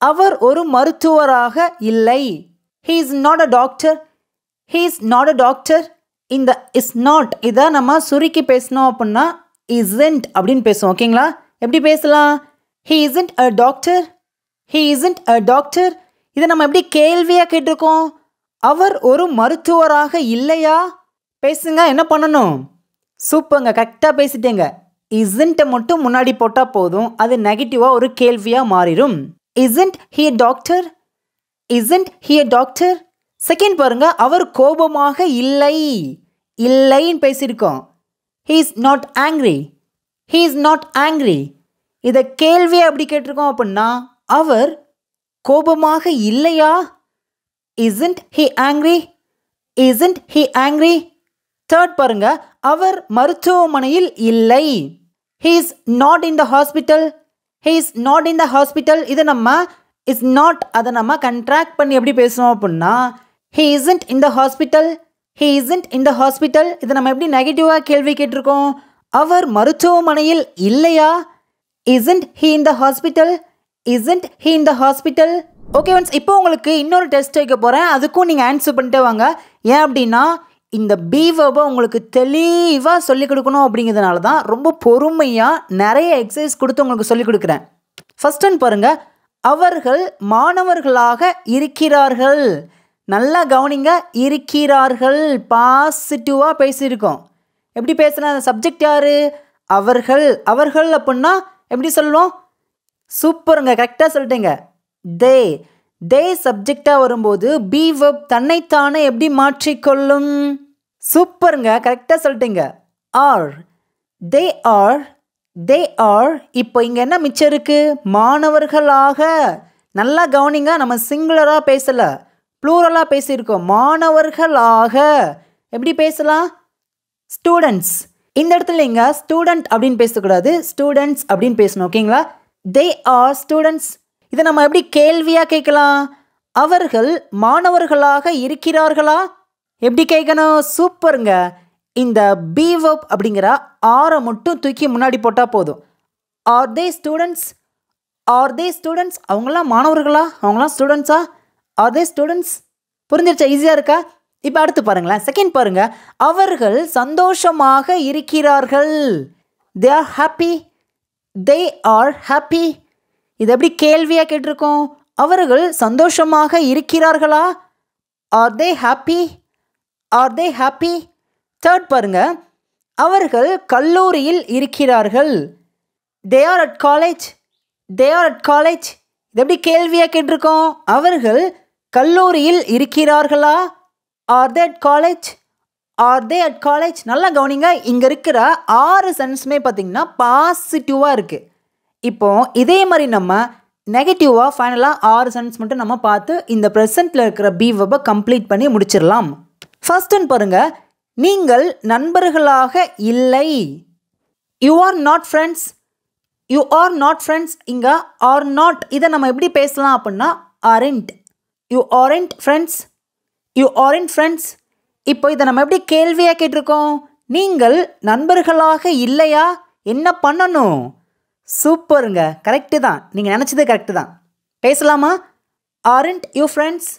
அவர் ஒரு மருத்துவராக இல்லை. He is not a doctor. He is not a doctor. இந்த இஸ் நாட் இதை நம்ம சுருக்கி பேசணும் அப்படின்னா isn't அப்படின்னு பேசுவோம். ஓகேங்களா? எப்படி பேசலாம்? He isn't a doctor. He isn't a doctor. இதை நம்ம எப்படி கேள்வியாக கேட்டிருக்கோம்? அவர் ஒரு மருத்துவராக இல்லையா? பேசுங்க. என்ன பண்ணணும்? சூப்பருங்க, கரெக்டாக பேசிட்டேங்க. isn't மட்டும் முன்னாடி போட்டால் போதும், அது நெகட்டிவாக ஒரு கேள்வியாக மாறிடும். isn't he a doctor? isn't he a doctor? Second பாருங்க. அவர் கோபமாக இல்லை. இல்லைன்னு பேசியிருக்கோம். he is not angry. he is not angry. இதை கேள்வியை அப்படி கேட்டிருக்கோம் அப்படின்னா அவர் கோபமாக இல்லையா? isn't he angry? isn't he angry? Third பாருங்க. அவர் மருத்துவமனையில் இல்லை. he is not in the hospital. he is not in the hospital. இதை நம்ம is not அதை நம்ம கண்ட்ராக்ட் பண்ணி எப்படி பேசுவோம் அப்படின்னா he isn't in the hospital. he isn't in the hospital. இதை நம்ம எப்படி நெகட்டிவாக கேள்வி கேட்டிருக்கோம்? அவர் மருத்துவமனையில் இல்லையா? isn't he in the hospital? isn't he in the hospital? Okay once, இப்போ உங்களுக்கு இன்னொரு டெஸ்ட் வைக்க போகிறேன். அதுக்கும் நீங்கள் ஆன்சர் பண்ணிட்டே வாங்க. ஏன் அப்படின்னா இந்த பி வெர்பை உங்களுக்கு தெளிவாக சொல்லிக் கொடுக்கணும் அப்படிங்கிறதுனால தான் ரொம்ப பொறுமையாக நிறைய எக்ஸசைஸ் கொடுத்து உங்களுக்கு சொல்லிக் கொடுக்குறேன். ஃபர்ஸ்ட் ஒன் பாருங்கள். அவர்கள் மாணவர்களாக இருக்கிறார்கள். நல்லா கவனிங்க. இருக்கிறார்கள் பாசிட்டிவாக பேசியிருக்கோம். எப்படி பேசுனா? அந்த சப்ஜெக்ட் யார்? அவர்கள். அவர்கள் அப்படின்னா எப்படி சொல்லுவோம்? சூப்பருங்க, கரெக்டாக சொல்லிட்டேங்க. தே. தே சப்ஜெக்டாக வரும்போது பி வெர்ப் தன்னைத்தானே எப்படி மாற்றிக்கொள்ளும்? சூப்பருங்க, கரெக்டாக சொல்லிட்டீங்க. Are. They are. They are. இப்போ இங்கே என்ன மிச்சம் இருக்குது? மாணவர்களாக. நல்லா கவனிங்க. நம்ம சிங்குலராக பேசலை, ப்ளூரலாக பேசியிருக்கோம். மாணவர்களாக எப்படி பேசலாம்? ஸ்டூடெண்ட்ஸ். இந்த இடத்துல இங்கே ஸ்டூடெண்ட் அப்படின்னு பேசக்கூடாது, ஸ்டூடெண்ட்ஸ் அப்படின்னு பேசணும். ஓகேங்களா? They are students. இதை நம்ம எப்படி கேள்வியாக கேட்கலாம்? அவர்கள் மாணவர்களாக இருக்கிறார்களா? எப்படி கேட்கணும்? சூப்பருங்க. இந்த பி வெர்ப் அப்படிங்கிற ஆரை மட்டும் தூக்கி முன்னாடி போட்டால் போதும். ஆர் தே ஸ்டூடெண்ட்ஸ்? ஆர் தே ஸ்டூடெண்ட்ஸ்? அவங்களாம் மாணவர்களா? அவங்களாம் ஸ்டூடெண்ட்ஸா? ஆர் தே ஸ்டூடெண்ட்ஸ்? புரிஞ்சிருச்சா? ஈஸியாக இருக்கா? இப்போ அடுத்து பாருங்களேன். செகண்ட் பாருங்கள். அவர்கள் சந்தோஷமாக இருக்கிறார்கள். They are happy. They are happy. இது எப்படி கேள்வியாக கேட்டிருக்கோம்? அவர்கள் சந்தோஷமாக இருக்கிறார்களா? Are they happy? Are they happy? Third பாருங்க. அவர்கள் கல்லூரியில் இருக்கிறார்கள். They are at college. They are at college. இது எப்படி கேள்வியாக கேட்டிருக்கோம்? அவர்கள் கல்லூரியில் இருக்கிறார்களா? Are they at college? Are they at college? நல்லா கவனிங்க, இங்கே இருக்கிற 6 சென்ஸுமே பார்த்திங்கன்னா பாசிட்டிவாக இருக்குது. இப்போது இதே மாதிரி நம்ம நெகட்டிவாக ஃபைனலாக 6 சென்ஸ் மட்டும் நம்ம பார்த்து இந்த ப்ரெசண்ட்டில் இருக்கிற பி வெர்பை கம்ப்ளீட் பண்ணி முடிச்சிடலாம். ஃபர்ஸ்ட் ஒன் பாருங்கள், நீங்கள் நண்பர்களாக இல்லை. You are not friends. You are not friends. இங்கே ஆர் நாட் இதை நம்ம எப்படி பேசலாம் அப்படின்னா aren't. You aren't friends. You aren't friends. இப்போ இதை நம்ம எப்படி கேள்வியாக கேட்டிருக்கோம்? நீங்கள் நண்பர்களாக இல்லையா? என்ன பண்ணணும்? சூப்பருங்க, கரெக்டு தான். நீங்கள் நினச்சது கரெக்டு தான். பேசலாமா? Aren't you friends.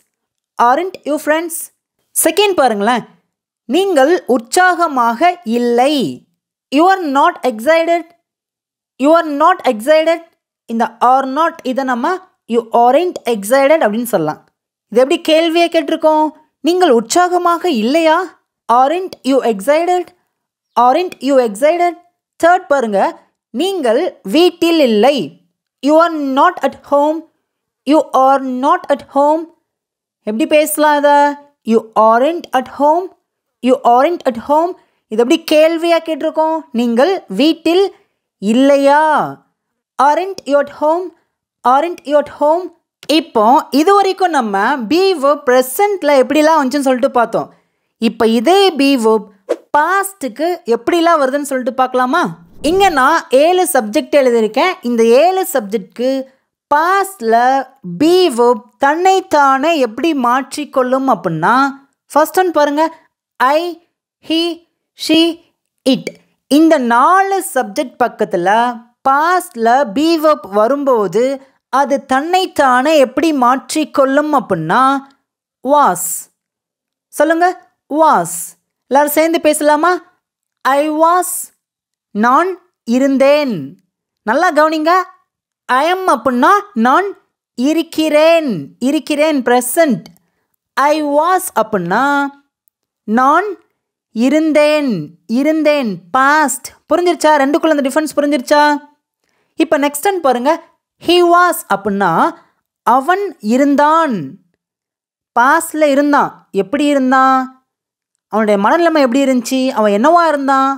Aren't you friends. Second பாருங்களேன், நீங்கள் உற்சாகமாக இல்லை. You are not excited. You are not excited. இந்த ஆர் நாட் இதை நம்ம யூ ஆரண்ட் எக்ஸைட்டட் அப்படின்னு சொல்லலாம். இது எப்படி கேள்வியை கேட்டிருக்கோம்? நீங்கள் உற்சாகமாக இல்லையா? Aren't you excited. Aren't you excited. Third பாருங்க, நீங்கள் வீட்டில் இல்லை. You are not at home. You are not at home. எப்படி பேசலாம் இதை? You aren't at home. You aren't at home. இது எப்படி கேள்வியாக கேட்டிருக்கோம்? நீங்கள் வீட்டில் இல்லையா? Aren't you at home. Aren't you at home. இப்போ இது வரைக்கும் நம்ம பி வெர்ப் ப்ரெசண்ட்டில் எப்படிலாம் வந்துச்சுன்னு சொல்லிட்டு பார்த்தோம். இப்போ இதே பி வெர்ப் பாஸ்ட்டுக்கு எப்படிலாம் வருதுன்னு சொல்லிட்டு பார்க்கலாமா? இங்கே நான் 7 சப்ஜெக்ட் எழுதியிருக்கேன். இந்த 7 சப்ஜெக்ட்க்கு பாஸ்டில் பி வெர்ப் தன்னைத்தானே எப்படி மாற்றிக்கொள்ளும் அப்படின்னா, ஃபர்ஸ்ட் ஒன் பாருங்கள், ஐ, ஹி, ஷி, இட். இந்த 4 சப்ஜெக்ட் பக்கத்தில் பாஸ்டில் பி வெர்ப் வரும்போது அது தன்னைத்தானே எப்படி மாற்றிக்கொள்ளும் அப்படின்னா வாஸ். சொல்லுங்க, வாஸ். எல்லாரும் சேர்ந்து பேசலாமா? I was. நான் இருந்தேன். நல்லா கவனிங்க, ஐ எம் அப்படின்னா நான் இருக்கிறேன். இருக்கிறேன் ப்ரெசன்ட். ஐ வாஸ் அப்படின்னா நான் இருந்தேன். இருந்தேன் பாஸ்ட். புரிஞ்சிருச்சா? ரெண்டுக்குள்ள அந்த டிஃபரன்ஸ் புரிஞ்சிருச்சா? இப்போ நெக்ஸ்ட் ஒன் பாருங்க, ஹி வாஸ் அப்படின்னா அவன் இருந்தான். பாஸ்டில் இருந்தான். எப்படி இருந்தான்? அவனுடைய மனநிலைமை எப்படி இருந்துச்சு? அவன் என்னவா இருந்தான்?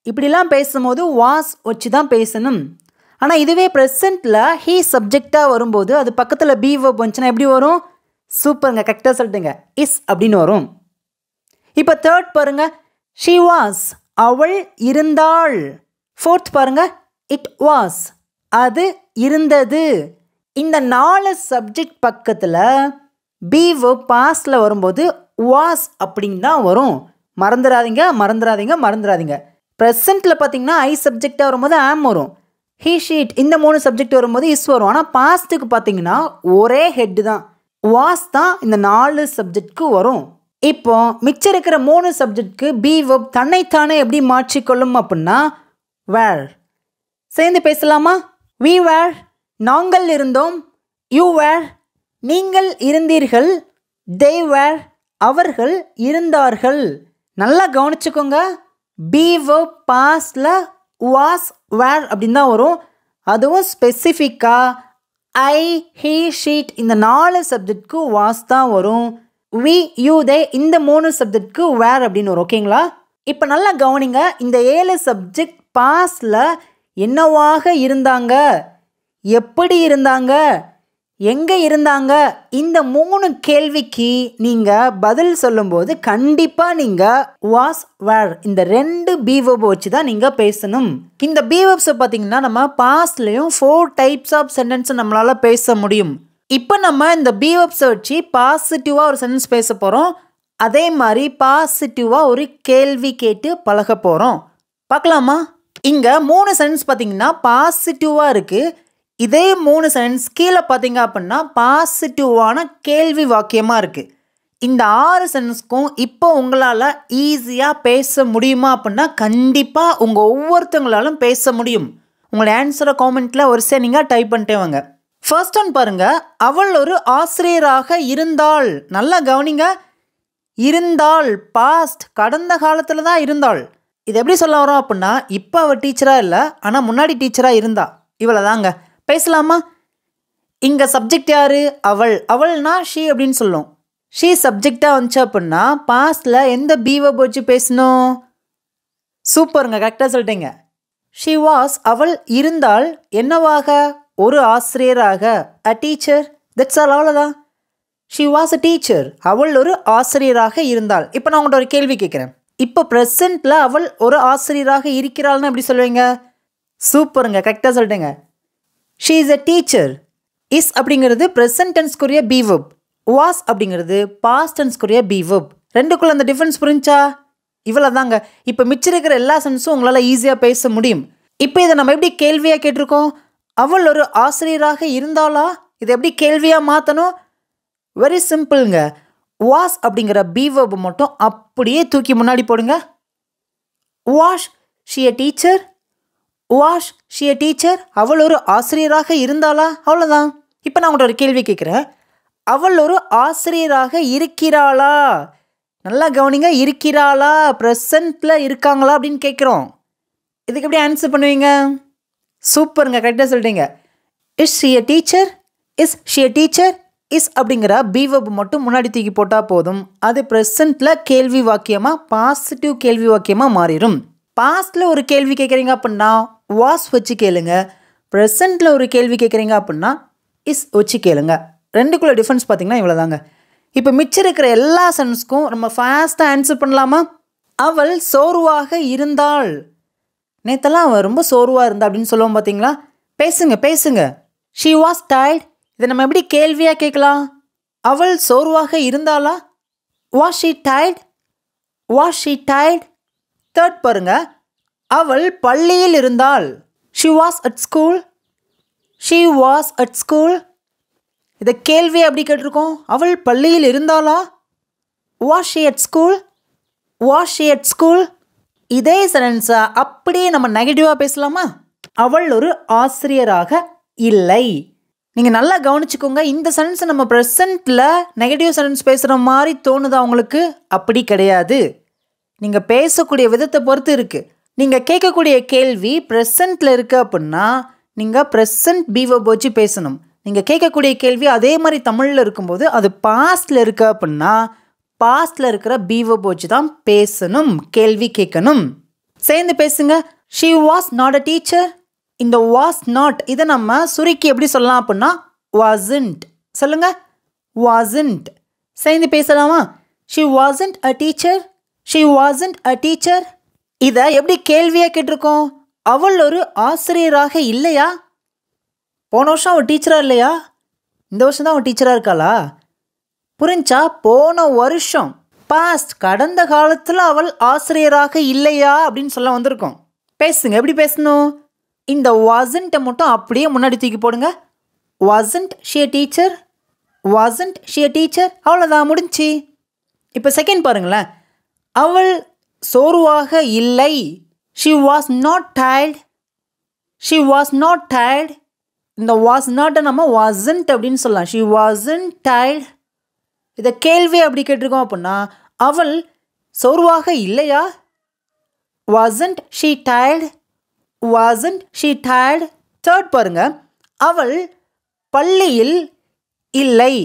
இப்படிலாம் பேசும்போது வாஸ் வச்சு தான் பேசணும். ஆனால் இதுவே ப்ரெசண்ட்டில் ஹீ சப்ஜெக்டாக வரும்போது அது பக்கத்தில் பி வெர்ப் வந்துச்சுன்னா எப்படி வரும்? சூப்பருங்க, கரெக்டாக சொல்லிட்டுங்க, இஸ் அப்படின்னு வரும். இப்போ தேர்ட் பாருங்க, ஷி வாஸ் அவள் இருந்தாள். ஃபோர்த் பாருங்க, இட் வாஸ் அது இருந்தது. இந்த 4 சப்ஜெக்ட் பக்கத்தில் பி வெர்ப் பாஸ்டில் வரும்போது வாஸ் அப்படின்னு தான் வரும். மறந்துடாதீங்க, மறந்துடாதீங்க, மறந்துடாதீங்க. ப்ரெசண்ட்டில் பார்த்தீங்கன்னா ஐ சப்ஜெக்டாக வரும்போது ஆம் வரும். ஹீ, ஷீட் இந்த 3 சப்ஜெக்ட் வரும்போது இஸ் வரும். ஆனால் பாஸ்ட்டுக்கு பார்த்தீங்கன்னா ஒரே ஹெட்டு தான், வாஸ் தான் இந்த 4 சப்ஜெக்ட்க்கு வரும். இப்போ மிச்சம் இருக்கிற 3 சப்ஜெக்ட்க்கு பி வெர்ப் தன்னைத்தானே எப்படி மாற்றிக்கொள்ளும் அப்படின்னா வேர். சேர்ந்து பேசலாமா? we were நாங்கள் இருந்தோம். you were நீங்கள் இருந்தீர்கள். they were அவர்கள் இருந்தார்கள். நல்லா கவனிச்சுக்கோங்க, பி வெர்ப் பாஸ்டில் வாஸ் வேர் அப்படின்னு தான் வரும். அதுவும் ஸ்பெசிஃபிக்காக ஐ, ஹீ, ஷீட் இந்த 4 சப்ஜெக்ட்க்கு வாஸ் தான் வரும். வி, யூ, தே இந்த 3 சப்ஜெக்ட்க்கு வேர் அப்படின்னு வரும். ஓகேங்களா? இப்போ நல்லா கவனிங்க, இந்த 7 சப்ஜெக்ட் பாஸ்டில் என்னவாக இருந்தாங்க, எப்படி இருந்தாங்க, எங்கே இருந்தாங்க, இந்த 3 கேள்விக்கு நீங்கள் பதில் சொல்லும்போது கண்டிப்பாக நீங்கள் வாஸ் வேர் இந்த 2 பி வெர்ப் வச்சு தான் நீங்கள் பேசணும். இந்த பி வெர்ப்ஸை பார்த்தீங்கன்னா நம்ம பாஸ்ட்லேயும் 4 டைப்ஸ் ஆஃப் சென்டென்ஸை நம்மளால் பேச முடியும். இப்போ நம்ம இந்த பி வெர்ப்ஸை வச்சு பாசிட்டிவாக ஒரு சென்டென்ஸ் பேச போகிறோம். அதே மாதிரி பாசிட்டிவாக ஒரு கேள்வி கேட்டு பழக போகிறோம். பார்க்கலாமா? இங்கே 3 சென்டென்ஸ் பார்த்தீங்கன்னா பாசிட்டிவாக இருக்குது. இதே 3 சென்டென்ஸ் கீழே பார்த்தீங்க அப்படின்னா பாசிட்டிவான கேள்வி வாக்கியமாக இருக்குது. இந்த 6 சென்டென்ஸ்க்கும் இப்போ உங்களால் ஈஸியாக பேச முடியுமா அப்படின்னா கண்டிப்பாக உங்கள் ஒவ்வொருத்தவங்களாலும் பேச முடியும். உங்களோட ஆன்சரை காமெண்ட்டில் வரிசையாக நீங்கள் டைப் பண்ணிட்டே வாங்க. ஃபர்ஸ்ட் ஒன் பாருங்கள், அவள் ஒரு ஆசிரியராக இருந்தாள். நல்லா கவனிங்க, இருந்தாள் பாஸ்ட் கடந்த காலத்தில் தான் இருந்தாள். இது எப்படி சொல்ல வரோம் அப்படின்னா இப்போ அவள் டீச்சராக இல்லை, ஆனால் முன்னாடி டீச்சராக இருந்தா. இவ்வளோ தாங்க. பேசலாமா? இங்கே சப்ஜெக்ட் யார்? அவள். அவள்னா ஷீ அப்படின்னு சொல்லும். ஷீ சப்ஜெக்டாக வந்துச்சு அப்படின்னா பாஸ்டில் எந்த பி வெர்ப் வச்சு பேசணும்? சூப்பருங்க, கரெக்டாக சொல்லிட்டீங்க. ஷீ வாஸ் அவள் இருந்தால் என்னவாக? ஒரு ஆசிரியராக. அ டீச்சர். தட்ஸ் ஆல், அவ்வளோதான். She was a teacher. அவள் ஒரு ஆசிரியராக இருந்தாள். இப்போ நான் உங்கள்கிட்ட ஒரு கேள்வி கேட்குறேன். இப்போ ப்ரெசண்ட்டில் அவள் ஒரு ஆசிரியராக இருக்கிறாள்னு எப்படி சொல்லுவீங்க? சூப்பருங்க, கரெக்டாக சொல்லிட்டேங்க. She is a teacher. Is அப்படிங்கிறது ப்ரெசன்ட் டென்ஸ்க்குரிய பி வெர்ப். வாஸ் அப்படிங்கிறது பாஸ்ட் டென்ஸ்க்குரிய பி வெர்ப். ரெண்டுக்குள்ள அந்த டிஃப்ரென்ஸ் புரிஞ்சா? இவ்வளோ தாங்க. இப்போ மிச்சிருக்கிற எல்லா சென்ஸும் உங்களால் ஈஸியாக பேச முடியும். இப்போ இதை நம்ம எப்படி கேள்வியாக கேட்டிருக்கோம்? அவள் ஒரு ஆசிரியராக இருந்தாளா? இதை எப்படி கேள்வியாக மாற்றணும்? வெரி சிம்பிள்ங்க. வாஸ் அப்படிங்கிற பி வெர்ப் மட்டும் அப்படியே தூக்கி முன்னாடி போடுங்க. Wash she a teacher. Wash she a teacher. அவள் ஒரு ஆசிரியராக இருந்தாளா? அவ்வளோதான். இப்போ நான் உங்கள்கிட்ட ஒரு கேள்வி கேட்குறேன். அவள் ஒரு ஆசிரியராக இருக்கிறாளா? நல்லா கவனிங்க. இருக்கிறாளா, ப்ரெசண்ட்டில் இருக்காங்களா அப்படின்னு கேட்குறோம். இதுக்கு எப்படி ஆன்சர் பண்ணுவீங்க? சூப்பருங்க, கரெக்டாக சொல்லிட்டீங்க. Is she a teacher. Is she a teacher. Is அப்படிங்கிற பி வெர்ப் மட்டும் முன்னாடி தூக்கி போட்டால் போதும். அது ப்ரெசண்ட்டில் கேள்வி வாக்கியமாக, பாசிட்டிவ் கேள்வி வாக்கியமாக மாறிடும். பாஸ்டில் ஒரு கேள்வி கேட்குறீங்க அப்படின்னா வாஸ் வச்சு கேளுங்க. ப்ரெசண்ட்டில் ஒரு கேள்வி கேட்குறீங்க அப்படின்னா இஸ் வச்சு கேளுங்க. ரெண்டுக்குள்ள டிஃப்ரென்ஸ் பார்த்தீங்கன்னா இவ்வளோ தாங்க. இப்போ மிச்சம் இருக்கிற எல்லா சென்ஸ்க்கும் நம்ம ஃபாஸ்ட்டாக ஆன்சர் பண்ணலாமா? அவள் சோர்வாக இருந்தாள். நேற்றெல்லாம் அவள் ரொம்ப சோர்வாக இருந்தா அப்படின்னு சொல்லுவோம் பார்த்தீங்களா? பேசுங்க பேசுங்க. She was tired. இதை நம்ம எப்படி கேள்வியாக கேட்கலாம்? அவள் சோர்வாக இருந்தாளா? Was she tired. Was she tired. Third பாருங்க. அவள் பள்ளியில் இருந்தாள். She was at school. She was at school. இதை கேள்வி அப்படி கேட்டிருக்கோம். அவள் பள்ளியில் இருந்தாளா? Was she at school. Was she at school. இதே சென்டென்ஸை அப்படியே நம்ம நெகட்டிவாக பேசலாமா? அவள் ஒரு ஆசிரியராக இல்லை. நீங்கள் நல்லா கவனிச்சுக்கோங்க. இந்த சென்டென்ஸை நம்ம ப்ரெசண்ட்டில் நெகட்டிவ் சென்டென்ஸ் பேசுகிற மாதிரி தோணுதா உங்களுக்கு? அப்படி கிடையாது. நீங்கள் பேசக்கூடிய விதத்தை பொறுத்து இருக்குது. நீங்கள் கேட்கக்கூடிய கேள்வி ப்ரெசண்ட்டில் இருக்குது அப்படின்னா நீங்கள் ப்ரெசண்ட் பி வெர்ப் வச்சு பேசணும். நீங்கள் கேட்கக்கூடிய கேள்வி அதே மாதிரி தமிழில் இருக்கும்போது அது பாஸ்டில் இருக்குது அப்படின்னா பாஸ்டில் இருக்கிற பி வெர்ப் வச்சு தான் பேசணும், கேள்வி கேட்கணும். சேர்ந்து பேசுங்க. She was not a teacher. இந்த வாஸ் நாட் இதை நம்ம சுருக்கி எப்படி சொல்லலாம் அப்படின்னா வாசன்ட். சொல்லுங்க, வாசன்ட். சேர்ந்து பேசலாமா? She wasn't a teacher. She wasn't a teacher. இதை எப்படி கேள்வியாக கேட்டிருக்கோம்? அவள் ஒரு ஆசிரியராக இல்லையா? போன வருஷம் அவள் டீச்சராக இல்லையா? இந்த வருஷம் தான் அவள் டீச்சராக இருக்காளா? புரிஞ்சா? போன வருஷம் பாஸ்ட், கடந்த காலத்தில் அவள் ஆசிரியராக இல்லையா அப்படின்னு சொல்ல வந்திருக்கோம். பேசுங்க. எப்படி பேசணும்? இந்த வாசன்ட்டை மட்டும் அப்படியே முன்னாடி தூக்கி போடுங்க. Wasn't she a teacher. Wasn't she a teacher. அவ்வளோதான், முடிஞ்சு. இப்போ செகண்ட் பாருங்களேன். அவள் சோர்வாக இல்லை. She was not tired. She was not tired. இந்த வாஸ் நாட்டை நம்ம வாசன்ட் அப்படின்னு சொல்லலாம். She wasn't tired. இதை கேள்வி அப்படி கேட்டிருக்கோம் அப்படின்னா அவள் சோர்வாக இல்லையா? Wasn't she tired. Wasn't she tired. Third பாருங்க. அவள் பள்ளியில் இல்லை.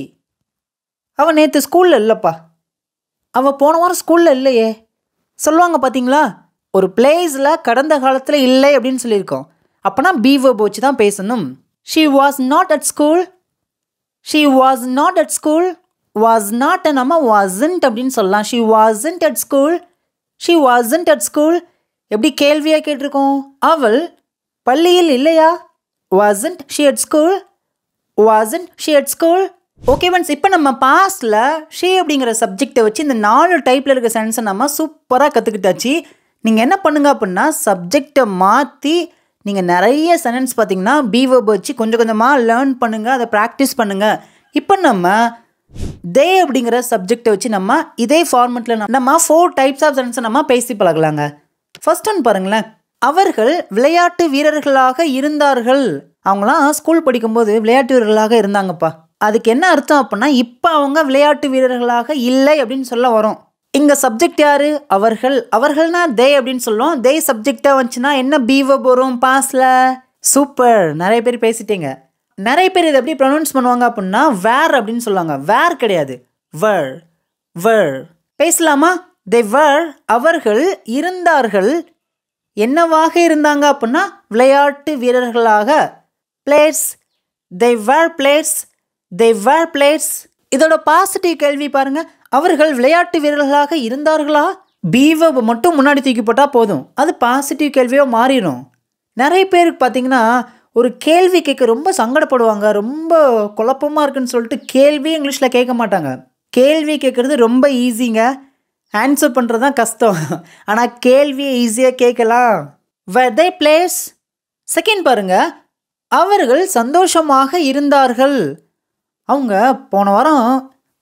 அவள் நேற்று ஸ்கூலில் இல்லைப்பா. அவள் போன வாரம் ஸ்கூலில் இல்லையே சொல்லுவாங்க பார்த்தீங்களா? ஒரு பிளேஸில் கடந்த காலத்தில் இல்லை அப்படின்னு சொல்லியிருக்கோம். அப்போனா பி வெர்ப் வச்சு தான் பேசணும். She was not at school. She was not at school. Was நாட்டை நம்ம வாசன்ட் அப்படின்னு சொல்லலாம். She wasn't at school. She wasn't at school. எப்படி கேள்வியாக கேட்டிருக்கோம்? அவள் பள்ளியில் இல்லையா? Wasn't she at school. Wasn't she at school. Okay friends, இப்போ நம்ம பாஸ்டில் ஷீ அப்படிங்கிற சப்ஜெக்டை வச்சு இந்த 4 டைப்பில் இருக்க சென்ஸை நம்ம சூப்பராக கற்றுக்கிட்டாச்சு. நீங்கள் என்ன பண்ணுங்க அப்படின்னா சப்ஜெக்டை மாற்றி நீங்கள் நிறைய சென்டென்ஸ் பார்த்தீங்கன்னா பி வெர்ப் வச்சு கொஞ்சம் கொஞ்சமாக லேர்ன் பண்ணுங்கள், அதை ப்ராக்டிஸ் பண்ணுங்கள். இப்போ நம்ம தே அப்படிங்கிற சப்ஜெக்டை வச்சு நம்ம இதே ஃபார்மெட்டில் நம்ம 4 டைப்ஸ் ஆஃப் சென்டென்ஸை நம்ம பேசி பழகலாங்க. ஃபர்ஸ்ட் ஒன் பாருங்களேன். அவர்கள் விளையாட்டு வீரர்களாக இருந்தார்கள். அவங்களாம் ஸ்கூல் படிக்கும்போது விளையாட்டு வீரர்களாக இருந்தாங்கப்பா. அதுக்கு என்ன அர்த்தம் அப்படின்னா இப்போ அவங்க விளையாட்டு வீரர்களாக இல்லை அப்படின்னு சொல்ல வரும். இங்கே சப்ஜெக்ட் யார்? அவர்கள். அவர்கள்னா தே அப்படின்னு சொல்லுவோம். தே சப்ஜெக்டாக வந்துச்சுன்னா என்ன பி வெர்ப் வரும் பாஸ்டில்? சூப்பர், நிறைய பேர் பேசிட்டீங்க. நிறைய பேர் இதை எப்படி ப்ரொனவுன்ஸ் பண்ணுவாங்க அப்படின்னா வேர் அப்படின்னு சொல்லுவாங்க. வேர் கிடையாது, வர் வர். பேசலாமா? they were அவர்கள் இருந்தார்கள். என்னவாக இருந்தாங்க அப்படின்னா விளையாட்டு வீரர்களாக. Players, they were players, they were players. இதோட பாசிட்டிவ் கேள்வி பாருங்க, அவர்கள் விளையாட்டு வீரர்களாக இருந்தார்களா? பீவை மட்டும் முன்னாடி தூக்கி போட்டால் போதும், அது பாசிட்டிவ் கேள்வியாக மாறிடும். நிறைய பேருக்கு பார்த்தீங்கன்னா ஒரு கேள்வி கேட்க ரொம்ப சங்கடப்படுவாங்க, ரொம்ப குழப்பமாக இருக்குன்னு சொல்லிட்டு கேள்வி இங்கிலீஷில் கேட்க மாட்டாங்க. கேள்வி கேட்குறது ரொம்ப ஈஸிங்க, ஆன்சர் பண்ணுறது தான் கஷ்டம். ஆனால் கேள்வியை ஈஸியாக கேட்கலாம். were they players? செகண்ட் பாருங்க, அவர்கள் சந்தோஷமாக இருந்தார்கள். அவங்க போன வாரம்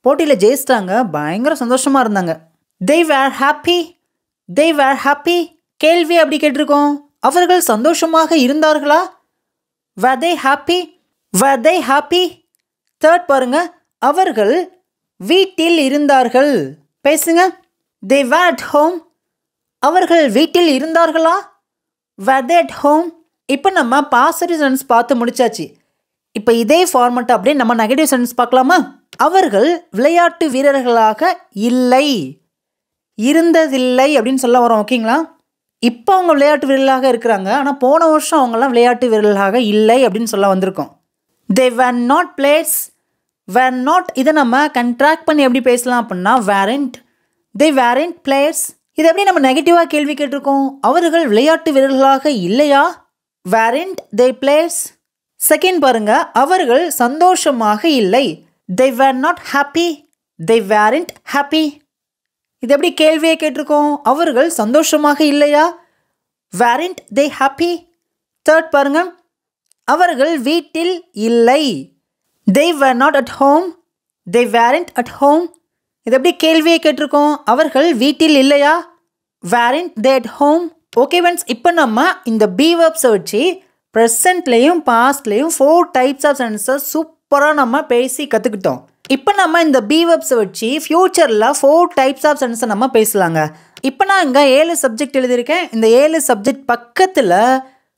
போட்டியில் ஜெயிச்சிட்டாங்க, பயங்கர சந்தோஷமாக இருந்தாங்க. they were happy, they were happy. கேள்வி அப்படி கேட்டிருக்கோம், அவர்கள் சந்தோஷமாக இருந்தார்களா? were they happy, were they happy? Third பாருங்க, அவர்கள் வீட்டில் இருந்தார்கள். பேசுங்க, they were at home. அவர்கள் வீட்டில் இருந்தார்களா? were they at home? இப்போ நம்ம பாசிட்டிவ் சென்டென்ஸ் பார்த்து முடிச்சாச்சு. இப்போ இதே ஃபார்மெட் அப்படியே நம்ம நெகட்டிவ் சென்டென்ஸ் பார்க்கலாமா? அவர்கள் விளையாட்டு வீரர்களாக இல்லை, இருந்ததில்லை அப்படின்னு சொல்ல வரோம். ஓகேங்களா? இப்போ அவங்க விளையாட்டு வீரர்களாக இருக்கிறாங்க, ஆனால் போன வருஷம் அவங்கெல்லாம் விளையாட்டு வீரர்களாக இல்லை அப்படின்னு சொல்ல வந்திருக்கோம். they were not players, were not. இதை நம்ம கண்ட்ராக்ட் பண்ணி எப்படி பேசலாம் அப்படின்னா weren't, they weren't players. இதை எப்படி நம்ம நெகட்டிவாக கேள்வி கேட்டிருக்கோம், அவர்கள் விளையாட்டு வீரர்களாக இல்லையா? weren't they players? செகண்ட் பாருங்க, அவர்கள் சந்தோஷமாக இல்லை, they were not happy, they weren't happy. இது எப்படி கேள்வியை கேட்டிருக்கோம், அவர்கள் சந்தோஷமாக இல்லையா? weren't they happy? தேர்ட் பாருங்க, அவர்கள் வீட்டில் இல்லை, they were not at home, they weren't at home. இது எப்படி கேள்வியை கேட்டிருக்கோம், அவர்கள் வீட்டில் இல்லையா? weren't they at home? Okay friends, இப்போ நம்ம இந்த பி வெர்ப்ஸை வச்சு ப்ரெசன்ட்லேயும் பாஸ்ட்லேயும் 4 டைப்ஸ் ஆஃப் சென்டென்ஸை சூப்பராக நம்ம பேசி கற்றுக்கிட்டோம். இப்போ நம்ம இந்த பி வெர்ப்ஸை வச்சு ஃப்யூச்சரில் 4 டைப்ஸ் ஆஃப் சென்டென்ஸை நம்ம பேசலாங்க. இப்போ நான் இங்கே 7 சப்ஜெக்ட் எழுதியிருக்கேன். இந்த 7 சப்ஜெக்ட் பக்கத்தில்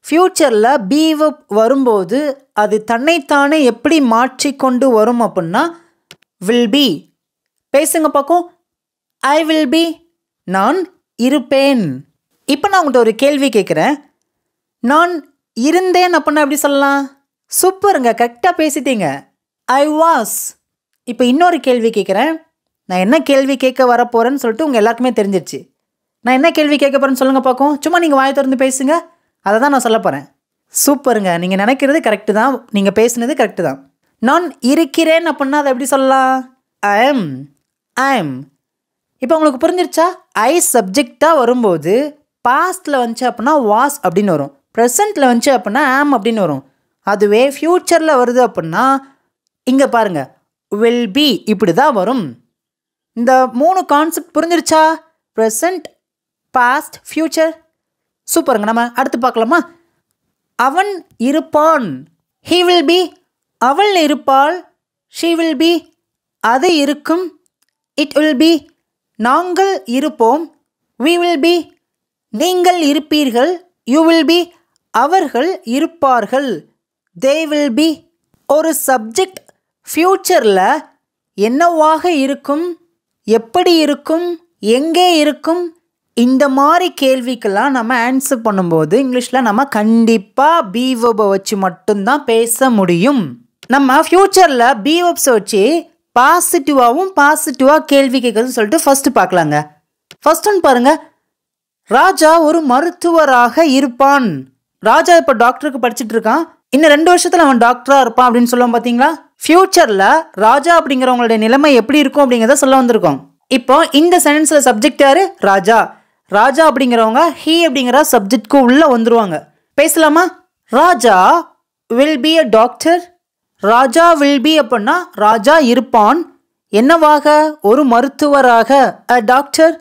ஃப்யூச்சரில் பி வெர்ப் வரும்போது அது தன்னைத்தானே எப்படி மாற்றிக்கொண்டு வரும் அப்படின்னா வில் பி. பேசுங்க பார்க்கும். ஐ வில் பி, நான் இருப்பேன். இப்போ நான் உங்கள்கிட்ட ஒரு கேள்வி கேட்குறேன், நான் இருந்தேன் அப்படின்னா எப்படி சொல்லலாம்? சூப்பருங்க, கரெக்டாக பேசிட்டீங்க. I was. இப்போ இன்னொரு கேள்வி கேட்குறேன், நான் என்ன கேள்வி கேட்க வரப்போகிறேன்னு சொல்லிட்டு உங்கள் எல்லாருக்குமே தெரிஞ்சிருச்சு. நான் என்ன கேள்வி கேட்க போகிறேன்னு சொல்லுங்கள் பார்க்கும். சும்மா நீங்கள் வாயை திறந்து பேசுங்க, அதை தான் நான் சொல்ல போகிறேன். சூப்பருங்க, நீங்கள் நினைக்கிறது கரெக்டு தான், நீங்கள் பேசுனது கரெக்டு தான். நான் இருக்கிறேன் அப்படின்னா அதை எப்படி சொல்லலாம்? I am, I am. இப்போ உங்களுக்கு புரிஞ்சிருச்சா? ஐ சப்ஜெக்டாக வரும்போது பாஸ்ட்டில் வந்துச்சு அப்படின்னா வாஸ் அப்படின்னு வரும், ப்ரெசண்ட்டில் வந்துச்சு அப்படின்னா ஆம் அப்படின்னு வரும். அதுவே ஃப்யூச்சரில் வருது அப்படின்னா இங்கே பாருங்கள் வில் பி இப்படி தான் வரும். இந்த 3 கான்செப்ட் புரிஞ்சிருச்சா? Present, past, future. சூப்பருங்க, நம்ம அடுத்து பார்க்கலாமா? அவன் இருப்பான், ஹீ வில் பி. அவள் இருப்பாள், ஷீ வில் பி. அது இருக்கும், இட் வில் பி. நாங்கள் இருப்போம், we will be. நீங்கள் இருப்பீர்கள், you will be. அவர்கள் இருப்பார்கள், they will be. ஒரு சப்ஜெக்ட் ஃப்யூச்சரில் என்னவாக இருக்கும், எப்படி இருக்கும், எங்கே இருக்கும், இந்த மாதிரி கேள்விக்கெல்லாம் நம்ம ஆன்சர் பண்ணும்போது இங்கிலீஷில் நம்ம கண்டிப்பாக பி வெர்பை வச்சு மட்டும்தான் பேச முடியும். நம்ம ஃப்யூச்சரில் பி வெர்ப்ஸை வச்சு பாசிட்டிவாக கேள்வி கேட்குறதுன்னு சொல்லிட்டு ஃபஸ்ட்டு பார்க்கலாங்க. ஃபர்ஸ்ட் ஒன்று பாருங்கள், ராஜா ஒரு மருத்துவராக இருப்பான். ராஜா இப்போ டாக்டருக்கு படிச்சுட்டு இருக்கான், இன்னும் 2 வருஷத்தில் அவன் டாக்டராக இருப்பான் அப்படின்னு சொல்லுவோம். பார்த்தீங்களா? ஃப்யூச்சரில் ராஜா அப்படிங்கிறவங்களுடைய நிலைமை எப்படி இருக்கும் அப்படிங்கிறத சொல்ல வந்திருக்கோம். இப்போ இந்த சென்டென்ஸில் சப்ஜெக்ட் யாரு? ராஜா. ராஜா அப்படிங்கிறவங்க ஹீ அப்படிங்கிற சப்ஜெக்ட்க்கு உள்ளே வந்துருவாங்க. பேசலாமா? Raja will be a doctor. Raja will be அப்படின்னா ராஜா இருப்பான் என்னவாக? ஒரு மருத்துவராக, a doctor.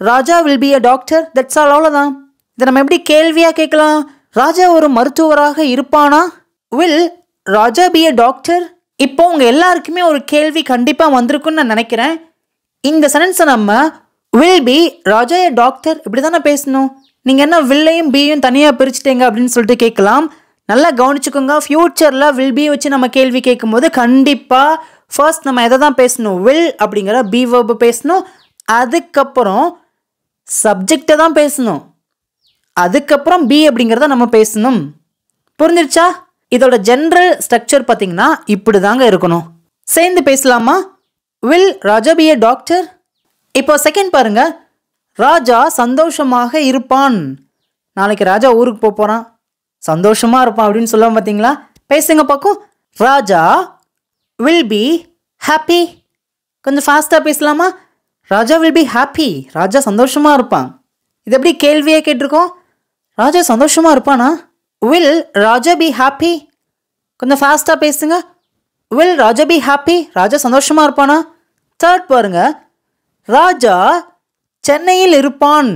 Raja will be a doctor, that's all. அவ்வளோதான். இதை நம்ம எப்படி கேள்வியாக கேட்கலாம்? ராஜா ஒரு மருத்துவராக இருப்பானா? Will Raja be a doctor? இப்போ உங்கள் எல்லாருக்குமே ஒரு கேள்வி கண்டிப்பாக வந்திருக்குன்னு நான் நினைக்கிறேன். இந்த சென்டென்ஸை நம்ம will be Raja a doctor இப்படி தானே பேசணும். நீங்கள் என்ன வில்லையும் பியும் தனியாக பிரிச்சுட்டீங்க அப்படின்னு சொல்லிட்டு கேட்கலாம். நல்லா கவனிச்சுக்கோங்க. ஃப்யூச்சரில் வில் பி வச்சு நம்ம கேள்வி கேட்கும்போது கண்டிப்பாக ஃபர்ஸ்ட் நம்ம எதை தான் பேசணும், வில் அப்படிங்கிற பி வேர்பு பேசணும். அதுக்கப்புறம் சப்ஜெக்டை தான் பேசணும். அதுக்கப்புறம் பி அப்படிங்கிறத நம்ம பேசணும். புரிஞ்சிருச்சா? இதோட ஜென்ரல் ஸ்ட்ரக்சர் பார்த்தீங்கன்னா இப்படி தாங்க இருக்கணும். சேர்ந்து பேசலாமா? Will Raja be a doctor? இப்போ செகண்ட் பாருங்க. ராஜா சந்தோஷமாக இருப்பான். நாளைக்கு ராஜா ஊருக்கு போகிறான், சந்தோஷமாக இருப்பான் அப்படின்னு சொல்லுவோம் பார்த்தீங்களா? பேசுங்க பார்க்கும். Raja will be happy. கொஞ்சம் ஃபாஸ்ட்டாக பேசலாமா? Raja will be happy. Raja சந்தோஷமாக இருப்பான். இது எப்படி கேள்வியே கேட்டிருக்கோம்? ராஜா சந்தோஷமாக இருப்பானா? Will Raja be happy. கொஞ்சம் ஃபாஸ்ட்டாக பேசுங்க. Will Raja be happy. Raja சந்தோஷமாக இருப்பானா? தேர்ட் பாருங்க. ராஜா சென்னையில் இருப்பான்.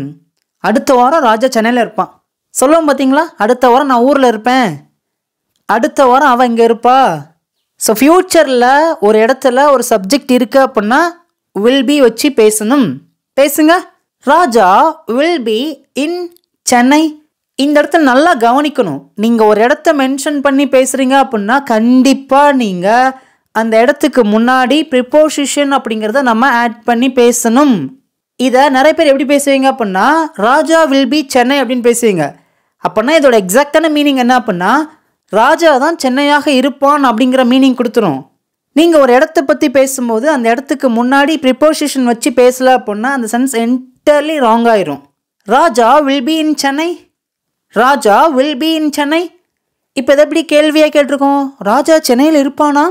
அடுத்த வாரம் ராஜா சென்னையில் இருப்பான். சொல்லுவோம் பார்த்தீங்களா? அடுத்த வாரம் நான் ஊரில் இருப்பேன், அடுத்த வாரம் அவன் இங்கே இருப்பா. ஸோ ஃப்யூச்சரில் ஒரு இடத்துல ஒரு சப்ஜெக்ட் இருக்குது அப்படின்னா வில் பி வச்சு பேசணும். பேசுங்க. Raja will be in Chennai. இந்த இடத்துல நல்லா கவனிக்கணும். நீங்கள் ஒரு இடத்த மென்ஷன் பண்ணி பேசுகிறீங்க அப்படின்னா கண்டிப்பாக நீங்கள் அந்த இடத்துக்கு முன்னாடி ப்ரிப்போசிஷன் அப்படிங்கிறத நம்ம ஆட் பண்ணி பேசணும். இதை நிறைய பேர் எப்படி பேசுவீங்க அப்படின்னா ராஜா வில் பி சென்னை அப்படின்னு பேசுவீங்க. அப்படின்னா இதோட எக்ஸாக்டான மீனிங் என்ன அப்படின்னா ராஜா தான் சென்னையாக இருப்பான் அப்படிங்கிற மீனிங் கொடுத்துரும். நீங்கள் ஒரு இடத்த பற்றி பேசும்போது அந்த இடத்துக்கு முன்னாடி ப்ரிப்போசிஷன் வச்சு பேசல அப்படின்னா அந்த சென்ஸ் என்டர்லி ராங் ஆயிரும். Raja will be in Chennai. Raja will be in Chennai. இப்போ இதை எப்படி கேள்வியாக கேட்டிருக்கோம்? ராஜா சென்னையில் இருப்பானா?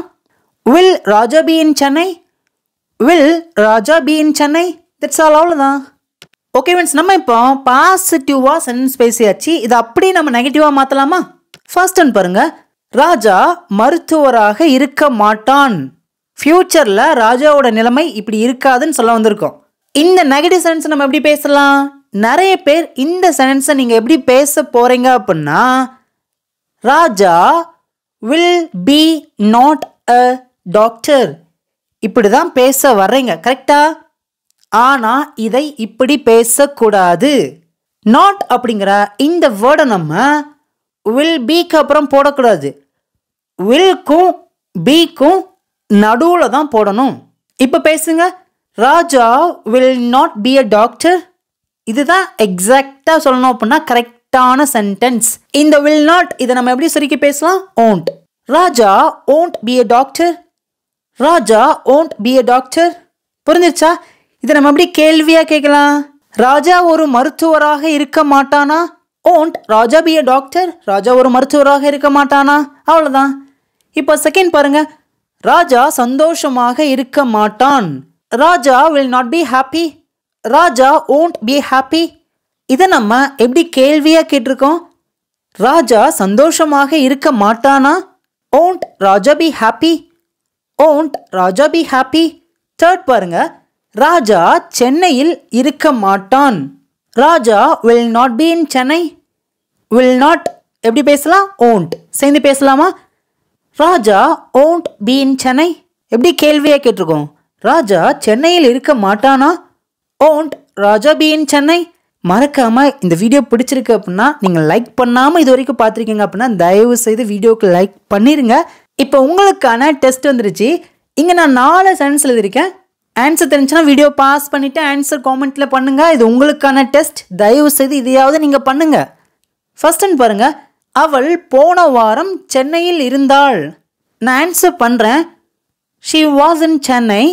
Will Raja be in Chennai. Will Raja be in Chennai. That's all. அவ்வளோதான். ஓகே ஃப்ரெண்ட்ஸ், நம்ம இப்போ பாசிட்டிவாக சென்டென்ஸ் பேசியாச்சு. இதை அப்படியே நம்ம நெகட்டிவாக மாற்றலாமா? ஃபர்ஸ்ட் ஒன் பாருங்க. ராஜா மருத்துவராக இருக்க மாட்டான். ஃப்யூச்சரில் ராஜாவோட நிலைமை இப்படி இருக்காதுன்னு சொல்ல வந்திருக்கோம். இந்த நெகட்டிவ் சென்டென்ஸ் நம்ம எப்படி பேசலாம்? நிறைய பேர் இந்த சென்டென்ஸை நீங்கள் எப்படி பேச போகிறீங்க அப்படின்னா Raja will be not a doctor இப்படி தான் பேச வர்றீங்க, கரெக்டா? ஆனால் இதை இப்படி பேசக்கூடாது. நாட் அப்படிங்கிற இந்த வேர்டை நம்ம வில் பிக்கு அப்புறம் போடக்கூடாது. வில்க்கும் பிக்கும் நடுவில் தான் போடணும். இப்போ பேசுங்க. Raja will not be a doctor. இதுதான் எக்ஸாக்டாக சொல்லணும் அப்படின்னா கரெக்டான சென்டென்ஸ். இந்த வில் நாட் இதை நம்ம எப்படி சுருக்கி பேசலாம்? Won't. Raja won't be a doctor. Raja won't be a doctor. புரிஞ்சிருச்சா? இதை நம்ம எப்படி கேள்வியாக கேட்கலாம்? ராஜா ஒரு மருத்துவராக இருக்க மாட்டானா? Won't Raja be a doctor. Raja ஒரு மருத்துவராக இருக்க மாட்டானா? அவ்வளோதான். இப்போ செகண்ட் பாருங்க. ராஜா சந்தோஷமாக இருக்க மாட்டான். Raja will not be happy. Raja won't be happy. இதை நம்ம எப்படி கேள்வியாக கேட்டிருக்கோம்? ராஜா சந்தோஷமாக இருக்க மாட்டானா? Won't Raja be happy. Won't Raja be happy. Third பாருங்க. ராஜா சென்னையில் இருக்க மாட்டான். Raja will not be in Chennai. Will not எப்படி பேசலாம்? ஓன்ட். சேர்ந்து பேசலாமா? Raja won't be in Chennai. எப்படி கேள்வியாக கேட்டிருக்கோம்? ராஜா சென்னையில் இருக்க மாட்டானா? Won't Raja be in Chennai. மறக்காமல் இந்த வீடியோ பிடிச்சிருக்கு அப்படின்னா நீங்கள் லைக் பண்ணாமல் இது வரைக்கும் பார்த்துருக்கீங்க அப்படின்னா தயவு செய்து வீடியோக்கு லைக் பண்ணிடுங்க. இப்போ உங்களுக்கான டெஸ்ட் வந்துருச்சு. இங்கே நான் 4 சென்டென்ஸ் எழுதியிருக்கேன். ஆன்சர் தெரிஞ்சுன்னா வீடியோ பாஸ் பண்ணிவிட்டு ஆன்சர் காமெண்ட்டில் பண்ணுங்கள். இது உங்களுக்கான டெஸ்ட். தயவு செய்து இதையாவது நீங்கள் பண்ணுங்கள். ஃபர்ஸ்ட் ஒன் பாருங்கள். அவள் போன வாரம் சென்னையில் இருந்தாள். நான் ஆன்சர் பண்ணுறேன். She was in Chennai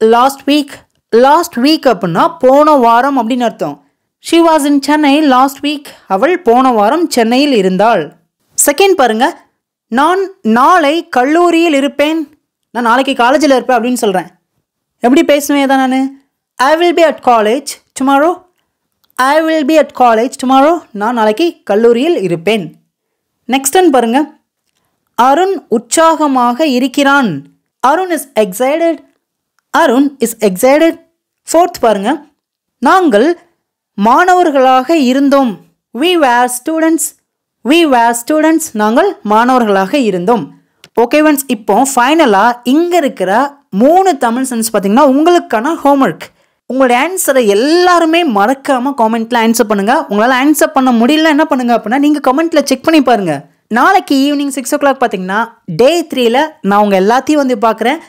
last week. Last week அப்படின்னா போன வாரம் அப்படின்னு அர்த்தம். She was in Chennai last week. அவள் போன வாரம் சென்னையில் இருந்தாள். செகண்ட் பாருங்க. நான் நாளை கல்லூரியில் இருப்பேன். நான் நாளைக்கு காலேஜில் இருப்பேன் அப்படின்னு சொல்கிறேன். எப்படி பேசுவேன் தான் நான்? I will be at college tomorrow. I will be at college tomorrow. நான் நாளைக்கு கல்லூரியில் இருப்பேன். நெக்ஸ்ட் ஒன் பாருங்க. அருண் உற்சாகமாக இருக்கிறான். Arun is excited. Arun is excited. Fourth பாருங்க. நாங்கள் மாணவர்களாக இருந்தோம். we were students. we were students. நாங்கள் மாணவர்களாக இருந்தோம். ஓகே ஃப்ரெண்ட்ஸ், இப்போ ஃபைனலாக இங்கே இருக்கிற 3 தமிழ் சென்டென்ஸ் பார்த்தீங்கன்னா உங்களுக்கான ஹோம்ஒர்க். உங்களுடைய ஆன்சரை எல்லாருமே மறக்காமல் காமெண்ட்டில் ஆன்சர் பண்ணுங்கள். உங்களால் ஆன்சர் பண்ண முடியல என்ன பண்ணுங்கள் அப்படின்னா நீங்கள் கமெண்ட்டில் செக் பண்ணி பாருங்கள். நாளைக்கு ஈவினிங் 6 o'clock பார்த்தீங்கன்னா டே 3ல நான் உங்கள் எல்லாத்தையும் வந்து பார்க்குறேன்.